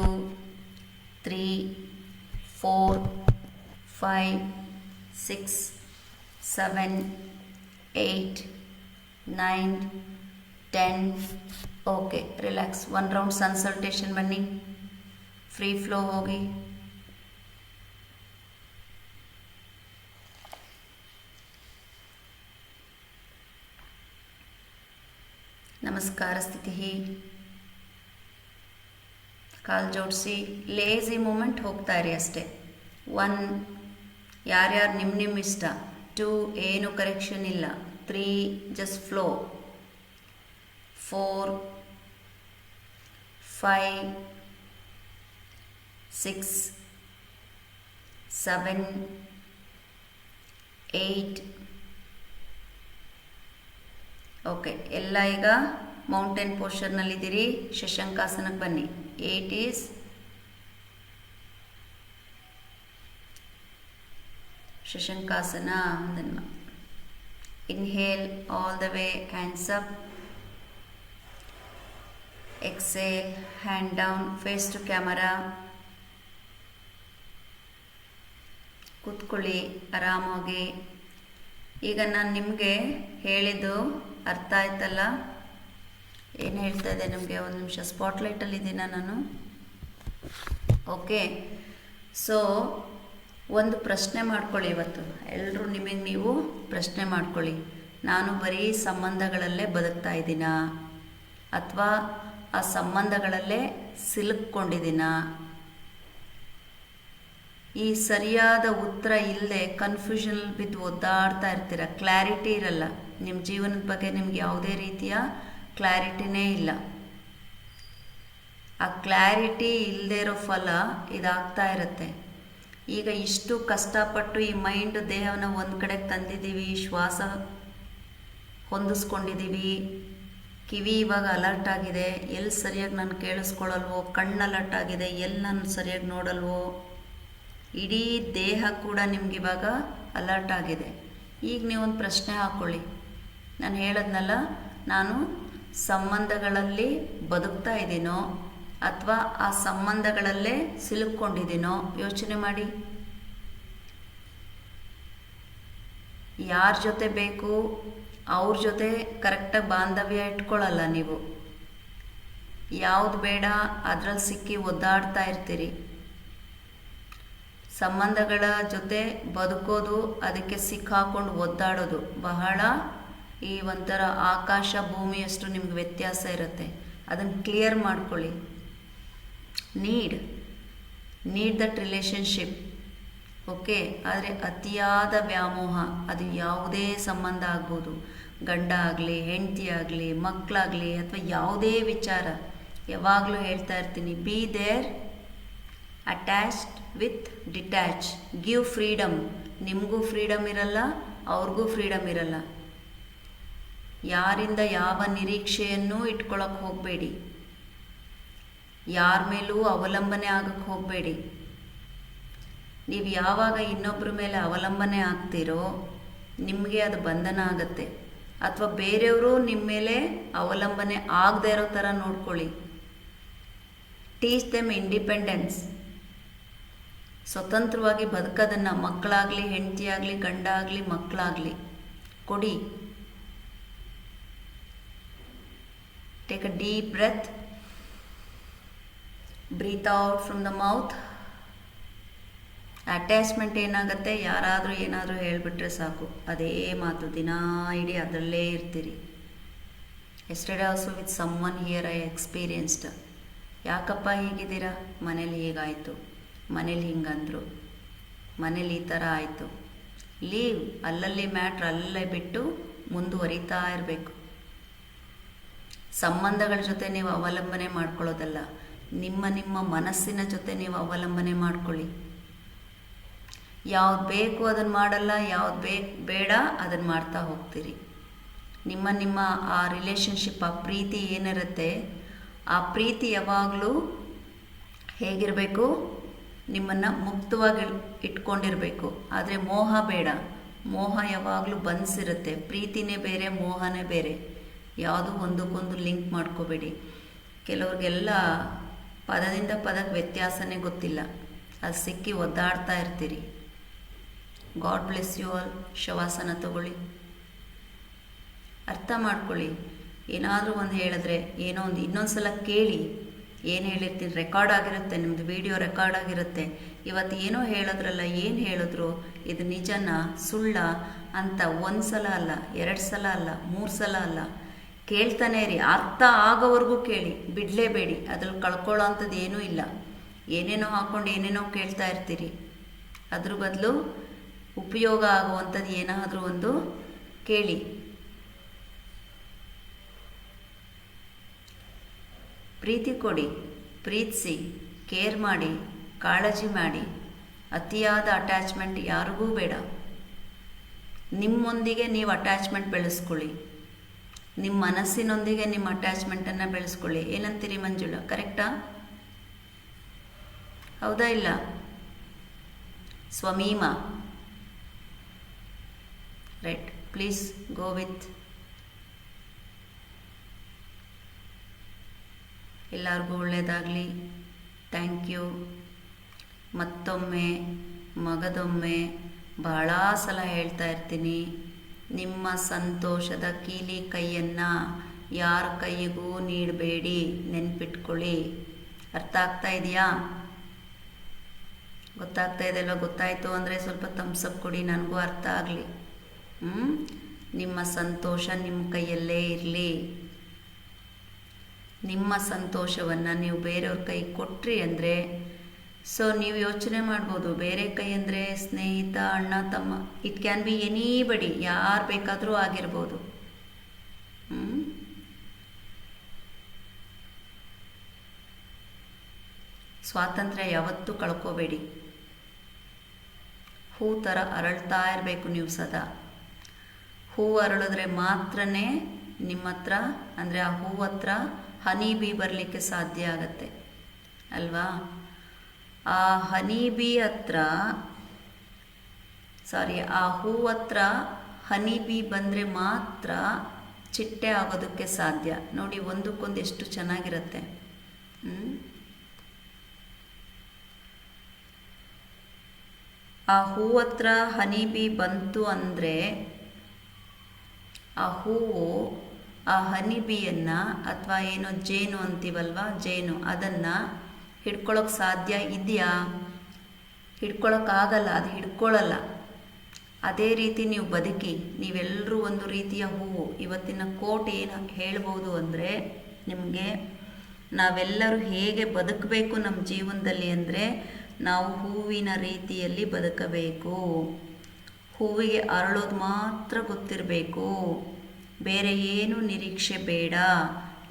3 4 5 6 7 8 9 10 ಓಕೆ ರಿಲ್ಯಾಕ್ಸ್ 1 ರೌಂಡ್ ಸನ್ ಸಲ್ಟೇಷನ್ ಬನ್ನಿ ಫ್ರೀ ಫ್ಲೋ ಹೋಗಿ ನಮಸ್ಕಾರ ಸ್ಥಿತಿ ಕಾಲು ಜೋಡಿಸಿ ಲೇಝಿ ಮೂಮೆಂಟ್ ಹೋಗ್ತಾ ಇರಿ ಅಷ್ಟೇ 1 ಯಾರ್ಯಾರು ನಿಮ್ಮ ಇಷ್ಟ 2 ಏನು ಕರೆಕ್ಷನ್ ಇಲ್ಲ 3 ಜಸ್ಟ್ ಫ್ಲೋ 4 5 6 7 8 ಓಕೆ ಎಲ್ಲ ಈಗ ಮೌಂಟೇನ್ ಪೋಸ್ಚರ್ನಲ್ಲಿದ್ದೀರಿ ಶಶಂಕಾಸನಕ್ಕೆ ಬನ್ನಿ 8 is Shashankasana. Then inhale all the way, hands up. Exhale, hand down, face to camera. ಕೂತ್ಕೊಳ್ಳಿ ಆರಾಮಾಗಿ. ಈಗ ನಾನು ನಿಮಗೆ ಹೇಳಿದ್ದು ಅರ್ಥ ಆಯ್ತಲ್ಲ? ಏನು ಹೇಳ್ತಾ ಇದೆ ನಿಮಗೆ? ಒಂದು ನಿಮಿಷ, ಸ್ಪಾಟ್ಲೈಟಲ್ಲಿದ್ದೀನ ನಾನು. ಓಕೆ, ಸೊ ಒಂದು ಪ್ರಶ್ನೆ ಮಾಡ್ಕೊಳ್ಳಿ ಇವತ್ತು ಎಲ್ಲರೂ. ನಿಮಗೆ ನೀವು ಪ್ರಶ್ನೆ ಮಾಡ್ಕೊಳ್ಳಿ, ನಾನು ಬರೀ ಸಂಬಂಧಗಳಲ್ಲೇ ಬದುಕ್ತಾ ಇದ್ದೀನಾ ಅಥವಾ ಆ ಸಂಬಂಧಗಳಲ್ಲೇ ಸಿಲುಕೊಂಡಿದ್ದೀನಾ? ಈ ಸರಿಯಾದ ಉತ್ತರ ಇಲ್ಲದೆ ಕನ್ಫ್ಯೂಷನ್ ಬಿದ್ದು ಒದ್ದಾಡ್ತಾ ಇರ್ತೀರ. ಕ್ಲಾರಿಟಿ ಇರಲ್ಲ ನಿಮ್ಮ ಜೀವನದ ಬಗ್ಗೆ. ನಿಮ್ಗೆ ಯಾವುದೇ ರೀತಿಯ ಕ್ಲಾರಿಟಿನೇ ಇಲ್ಲ. ಆ ಕ್ಲಾರಿಟಿ ಇಲ್ಲದೆ ಇರೋ ಫಲ ಇದಾಗ್ತಾ ಇರುತ್ತೆ. ಈಗ ಇಷ್ಟು ಕಷ್ಟಪಟ್ಟು ಈ ಮೈಂಡ್ ದೇಹವನ್ನು ಒಂದು ಕಡೆಗೆ ತಂದಿದ್ದೀವಿ, ಶ್ವಾಸ ಹೊಂದಿಸ್ಕೊಂಡಿದ್ದೀವಿ, ಕಿವಿ ಇವಾಗ ಅಲರ್ಟ್ ಆಗಿದೆ, ಎಲ್ಲಿ ಸರಿಯಾಗಿ ನಾನು ಕೇಳಿಸ್ಕೊಳ್ಳಲ್ವೋ, ಕಣ್ಣು ಅಲರ್ಟ್ ಆಗಿದೆ, ಎಲ್ಲಿ ನಾನು ಸರಿಯಾಗಿ ನೋಡಲ್ವೋ, ಇಡೀ ದೇಹ ಕೂಡ ನಿಮಗಿವಾಗ ಅಲರ್ಟ್ ಆಗಿದೆ. ಈಗ ನೀವೊಂದು ಪ್ರಶ್ನೆ ಹಾಕ್ಕೊಳ್ಳಿ. ನಾನು ಹೇಳದ್ನಲ್ಲ, ನಾನು ಸಂಬಂಧಗಳಲ್ಲಿ ಬದುಕ್ತಾ ಇದ್ದೀನೋ ಅಥವಾ ಆ ಸಂಬಂಧಗಳಲ್ಲೇ ಸಿಲುಕೊಂಡಿದ್ದೀನೋ ಯೋಚನೆ ಮಾಡಿ. ಯಾರ ಜೊತೆ ಬೇಕು ಅವ್ರ ಜೊತೆ ಕರೆಕ್ಟಾಗಿ ಬಾಂಧವ್ಯ ಇಟ್ಕೊಳ್ಳಲ್ಲ ನೀವು. ಯಾವುದು ಬೇಡ ಅದರಲ್ಲಿ ಸಿಕ್ಕಿ ಒದ್ದಾಡ್ತಾ ಇರ್ತೀರಿ. ಸಂಬಂಧಗಳ ಜೊತೆ ಬದುಕೋದು, ಅದಕ್ಕೆ ಸಿಕ್ಕಾಕೊಂಡು ಒದ್ದಾಡೋದು ಬಹಳ ಈ ಒಂಥರ ಆಕಾಶ ಭೂಮಿಯಷ್ಟು ನಿಮ್ಗೆ ವ್ಯತ್ಯಾಸ ಇರುತ್ತೆ. ಅದನ್ನು ಕ್ಲಿಯರ್ ಮಾಡ್ಕೊಳ್ಳಿ. Need that relationship, okay. ಆದರೆ ಅತಿಯಾದ ವ್ಯಾಮೋಹ, ಅದು ಯಾವುದೇ ಸಂಬಂಧ ಆಗ್ಬೋದು, ಗಂಡ ಆಗಲಿ, ಹೆಂಡತಿ ಆಗಲಿ, ಮಕ್ಕಳಾಗಲಿ, ಅಥವಾ ಯಾವುದೇ ವಿಚಾರ. ಯಾವಾಗಲೂ ಹೇಳ್ತಾ ಇರ್ತೀನಿ, be there attached with detach, give freedom. ನಿಮಗೂ ಫ್ರೀಡಮ್ ಇರಲ್ಲ, ಅವ್ರಿಗೂ ಫ್ರೀಡಮ್ ಇರಲ್ಲ. ಯಾರಿಂದ ಯಾವ ನಿರೀಕ್ಷೆಯನ್ನೂ ಇಟ್ಕೊಳ್ಳೋಕೆ ಹೋಗಬೇಡಿ. ಯಾರ ಮೇಲೂ ಅವಲಂಬನೆ ಆಗಕ್ಕೆ ಹೋಗಬೇಡಿ. ನೀವು ಯಾವಾಗ ಇನ್ನೊಬ್ಬರ ಮೇಲೆ ಅವಲಂಬನೆ ಆಗ್ತೀರೋ ನಿಮಗೆ ಅದು ಬಂಧನ ಆಗುತ್ತೆ. ಅಥವಾ ಬೇರೆಯವರು ನಿಮ್ಮ ಮೇಲೆ ಅವಲಂಬನೆ ಆಗದೇ ಇರೋ ಥರ ನೋಡ್ಕೊಳ್ಳಿ. ಟೀಚ್ ದೆಮ್ ಇಂಡಿಪೆಂಡೆನ್ಸ್, ಸ್ವತಂತ್ರವಾಗಿ ಬದುಕೋದನ್ನು. ಮಕ್ಕಳಾಗಲಿ, ಹೆಂಡತಿ ಆಗಲಿ, ಗಂಡ ಆಗಲಿ, ಮಕ್ಕಳಾಗಲಿ ಕೊಡಿ. Take a deep breath, breathe out from the mouth. Attachment ಏನಾಗುತ್ತೆ, ಯಾರಾದರೂ ಏನಾದರೂ ಹೇಳಿಬಿಟ್ರೆ ಸಾಕು, ಅದೇ ಮಾತು ದಿನ ಇಡೀ ಅದರಲ್ಲೇ ಇರ್ತೀರಿ. Yesterday also with someone here I experienced. ಯಾಕಪ್ಪ ಹೀಗಿದ್ದೀರಾ? ಮನೇಲಿ ಹೀಗಾಯಿತು, ಮನೇಲಿ ಹಿಂಗಂದರು, ಮನೇಲಿ ಈ ಥರ ಆಯಿತು. ಲೀವ್, ಅಲ್ಲಲ್ಲಿ ಮ್ಯಾಟ್ರ್ ಅಲ್ಲೇ ಬಿಟ್ಟು ಮುಂದುವರಿತಾ ಇರಬೇಕು. ಸಂಬಂಧಗಳ ಜೊತೆ ನೀವು ಅವಲಂಬನೆ ಮಾಡ್ಕೊಳ್ಳೋದಲ್ಲ, ನಿಮ್ಮ ಮನಸ್ಸಿನ ಜೊತೆ ನೀವು ಅವಲಂಬನೆ ಮಾಡ್ಕೊಳ್ಳಿ. ಯಾವ್ದು ಬೇಕು ಅದನ್ನು ಮಾಡಲ್ಲ, ಯಾವ್ದು ಬೇಡ ಅದನ್ನು ಮಾಡ್ತಾ ಹೋಗ್ತೀರಿ. ನಿಮ್ಮ ಆ ರಿಲೇಷನ್ಶಿಪ್, ಆ ಪ್ರೀತಿ ಏನಿರುತ್ತೆ, ಆ ಪ್ರೀತಿ ಯಾವಾಗಲೂ ಹೇಗಿರಬೇಕು? ನಿಮ್ಮನ್ನು ಮುಕ್ತವಾಗಿ ಇಟ್ಕೊಂಡಿರಬೇಕು. ಆದರೆ ಮೋಹ ಬೇಡ. ಮೋಹ ಯಾವಾಗಲೂ ಬಂಧಿಸಿರುತ್ತೆ. ಪ್ರೀತಿನೇ ಬೇರೆ, ಮೋಹನೇ ಬೇರೆ. ಯಾವುದು ಒಂದಕ್ಕೊಂದು ಲಿಂಕ್ ಮಾಡ್ಕೋಬೇಡಿ. ಕೆಲವ್ರಿಗೆಲ್ಲ ಪದದಿಂದ ಪದಕ್ಕೆ ವ್ಯತ್ಯಾಸನೇ ಗೊತ್ತಿಲ್ಲ, ಅದು ಸಿಕ್ಕಿ ಒದ್ದಾಡ್ತಾ ಇರ್ತೀರಿ. God bless you all. Shavasana ತಗೊಳ್ಳಿ, ಅರ್ಥ ಮಾಡ್ಕೊಳ್ಳಿ. ಏನಾದರೂ ಒಂದು ಹೇಳಿದ್ರೆ ಏನೋ ಒಂದು ಇನ್ನೊಂದು ಸಲ ಕೇಳಿ. ಏನು ಹೇಳಿರ್ತೀನಿ ರೆಕಾರ್ಡ್ ಆಗಿರುತ್ತೆ, ನಿಮ್ಮದು ವಿಡಿಯೋ ರೆಕಾರ್ಡ್ ಆಗಿರುತ್ತೆ. ಇವತ್ತು ಏನೋ ಹೇಳಿದ್ರಲ್ಲ, ಏನು ಹೇಳಿದ್ರು, ಇದು ನಿಜನ ಸುಳ್ಳ ಅಂತ ಒಂದು ಸಲ ಅಲ್ಲ, 2 ಸಲ ಅಲ್ಲ, 3 ಸಲ ಅಲ್ಲ, ಕೇಳ್ತಾನೆ ಇರಿ. ಅರ್ಥ ಆಗೋವರೆಗೂ ಕೇಳಿ, ಬಿಡಲೇಬೇಡಿ. ಅದ್ರಲ್ಲಿ ಕಳ್ಕೊಳ್ಳೋ ಅಂಥದ್ದು ಏನೂ ಇಲ್ಲ. ಏನೇನೋ ಹಾಕ್ಕೊಂಡು ಏನೇನೋ ಕೇಳ್ತಾ ಇರ್ತೀರಿ. ಅದ್ರ ಬದಲು ಉಪಯೋಗ ಆಗುವಂಥದ್ದು ಏನಾದರೂ ಒಂದು ಕೇಳಿ. ಪ್ರೀತಿ ಕೊಡಿ, ಪ್ರೀತಿಸಿ, ಕೇರ್ ಮಾಡಿ, ಕಾಳಜಿ ಮಾಡಿ. ಅತಿಯಾದ ಅಟ್ಯಾಚ್ಮೆಂಟ್ ಯಾರಿಗೂ ಬೇಡ. ನಿಮ್ಮೊಂದಿಗೆ ನೀವು ಅಟ್ಯಾಚ್ಮೆಂಟ್ ಬೆಳೆಸ್ಕೊಳ್ಳಿ. ನಿಮ್ಮ ಮನಸ್ಸಿನೊಂದಿಗೆ ನಿಮ್ಮ ಅಟ್ಯಾಚ್ಮೆಂಟನ್ನು ಬೆಳೆಸ್ಕೊಳ್ಳಿ. ಏನಂತೀರಿ ಮಂಜುಳಾ? ಕರೆಕ್ಟಾ? ಹೌದಾ ಇಲ್ಲ? ಸ್ವಮೀಮ ರೈಟ್, ಪ್ಲೀಸ್ ಗೋ ವಿತ್. ಎಲ್ಲರಿಗೂ ಒಳ್ಳೆಯದಾಗಲಿ. Thank you. ಮತ್ತೊಮ್ಮೆ ಮಗದೊಮ್ಮೆ ಬಹಳ ಸಲ ಹೇಳ್ತಾ ಇರ್ತೀನಿ, ನಿಮ್ಮ ಸಂತೋಷದ ಕೀಲಿ ಕೈಯನ್ನು ಯಾರ ಕೈಯಿಗೂ ನೀಡಬೇಡಿ, ನೆನ್ಪಿಟ್ಕೊಳ್ಳಿ. ಅರ್ಥ ಆಗ್ತಾ ಇದೆಯಾ? ಗೊತ್ತಾಗ್ತಾ ಇದೆ ಅಲ್ವಾ? ಗೊತ್ತಾಯಿತು ಅಂದರೆ ಸ್ವಲ್ಪ ಥಮ್ಸಪ್ ಕೊಡಿ, ನನಗೂ ಅರ್ಥ ಆಗಲಿ. ನಿಮ್ಮ ಸಂತೋಷ ನಿಮ್ಮ ಕೈಯಲ್ಲೇ ಇರಲಿ. ನಿಮ್ಮ ಸಂತೋಷವನ್ನು ನೀವು ಬೇರೆಯವ್ರ ಕೈ ಕೊಟ್ರಿ ಅಂದರೆ, ಸೊ ನೀವು ಯೋಚನೆ ಮಾಡ್ಬೋದು, ಬೇರೆ ಕೈ ಅಂದರೆ ಸ್ನೇಹಿತ, ಅಣ್ಣ, ತಮ್ಮ, ಇಟ್ ಕ್ಯಾನ್ ಬಿ ಎನಿಬಡಿ, ಯಾರು ಬೇಕಾದರೂ ಆಗಿರ್ಬೋದು. ಸ್ವಾತಂತ್ರ್ಯ ಯಾವತ್ತೂ ಕಳ್ಕೋಬೇಡಿ. ಹೂ ಥರ ಅರಳ್ತಾ ಇರಬೇಕು ನೀವು ಸದಾ. ಹೂ ಅರಳಿದ್ರೆ ಮಾತ್ರ ನಿಮ್ಮ ಹತ್ರ, ಅಂದರೆ ಆ ಹೂ ಹತ್ರ ಹನಿ ಬೀ ಬರಲಿಕ್ಕೆ ಸಾಧ್ಯ ಆಗತ್ತೆ ಅಲ್ವಾ? ಆ ಹನಿ ಬೀ ಹತ್ರ, ಆ ಹೂ ಹತ್ರ ಹನಿ ಬೀ ಬಂದರೆ ಮಾತ್ರ ಚಿಟ್ಟೆ ಆಗೋದಕ್ಕೆ ಸಾಧ್ಯ. ನೋಡಿ, ಒಂದಕ್ಕೊಂದು ಎಷ್ಟು ಚೆನ್ನಾಗಿರುತ್ತೆ. ಆ ಹೂ ಹತ್ರ ಹನಿ ಬೀ ಬಂತು ಅಂದರೆ ಆ ಹೂವು ಆ ಹನಿ ಬೀಯನ್ನು, ಅಥವಾ ಏನೋ ಜೇನು ಅಂತೀವಲ್ವ, ಜೇನು, ಅದನ್ನು ಹಿಡ್ಕೊಳ್ಳೋಕೆ ಸಾಧ್ಯ ಇದೆಯಾ? ಹಿಡ್ಕೊಳ್ಳೋಕ್ಕಾಗಲ್ಲ, ಅದು ಹಿಡ್ಕೊಳ್ಳಲ್ಲ. ಅದೇ ರೀತಿ ನೀವು ಬದುಕಿ, ನೀವೆಲ್ಲರೂ ಒಂದು ರೀತಿಯ ಹೂವು. ಇವತ್ತಿನ ಕೋಟ್ ಏನು ಹೇಳ್ಬೋದು ಅಂದರೆ ನಿಮಗೆ, ನಾವೆಲ್ಲರೂ ಹೇಗೆ ಬದುಕಬೇಕು ನಮ್ಮ ಜೀವನದಲ್ಲಿ ಅಂದರೆ, ನಾವು ಹೂವಿನ ರೀತಿಯಲ್ಲಿ ಬದುಕಬೇಕು. ಹೂವಿಗೆ ಅರಳೋದು ಮಾತ್ರ ಗೊತ್ತಿರಬೇಕು. ಬೇರೆ ಏನೂ ನಿರೀಕ್ಷೆ ಬೇಡ,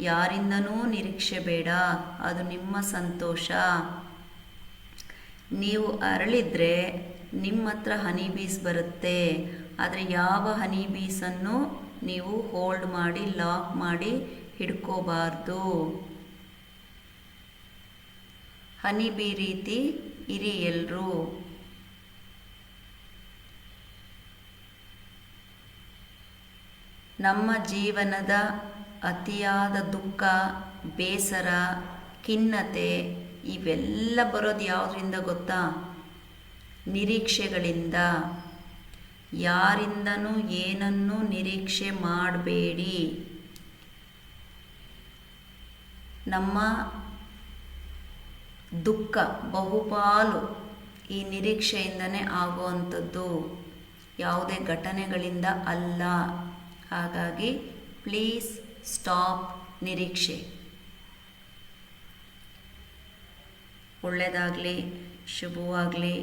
ಯಾರಿಂದನೂ ನಿರೀಕ್ಷೆ ಬೇಡ. ಅದು ನಿಮ್ಮ ಸಂತೋಷ. ನೀವು ಅರಳಿದರೆ ನಿಮ್ಮ ಹತ್ರ ಹನಿ ಬೀಸ್ ಬರುತ್ತೆ. ಆದರೆ ಯಾವ ಹನಿ ಬೀಸನ್ನು ನೀವು ಹೋಲ್ಡ್ ಮಾಡಿ, ಲಾಕ್ ಮಾಡಿ ಹಿಡ್ಕೋಬಾರ್ದು. ಹನಿ ಬೀ ರೀತಿ ಇರಿ ಎಲ್ಲರೂ. ನಮ್ಮ ಜೀವನದ ಅತಿಯಾದ ದುಃಖ, ಬೇಸರ, ಖಿನ್ನತೆ ಇವೆಲ್ಲ ಬರೋದು ಯಾವುದರಿಂದ ಗೊತ್ತಾ? ನಿರೀಕ್ಷೆಗಳಿಂದ. ಯಾರಿಂದನೂ ಏನನ್ನೂ ನಿರೀಕ್ಷೆ ಮಾಡಬೇಡಿ. ನಮ್ಮ ದುಃಖ ಬಹುಪಾಲು ಈ ನಿರೀಕ್ಷೆಯಿಂದನೇ ಆಗುವಂಥದ್ದು, ಯಾವುದೇ ಘಟನೆಗಳಿಂದ ಅಲ್ಲ. ಹಾಗಾಗಿ ಪ್ಲೀಸ್ ಸ್ಟಾಪ್ ನಿರೀಕ್ಷೆ. ಒಳ್ಳೆಯದಾಗಲಿ, ಶುಭವಾಗಲಿ.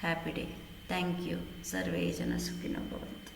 Happy day. Thank you. ಸರ್ವೇ ಜನ ಸುಖಿನೋ ಭವಂತು.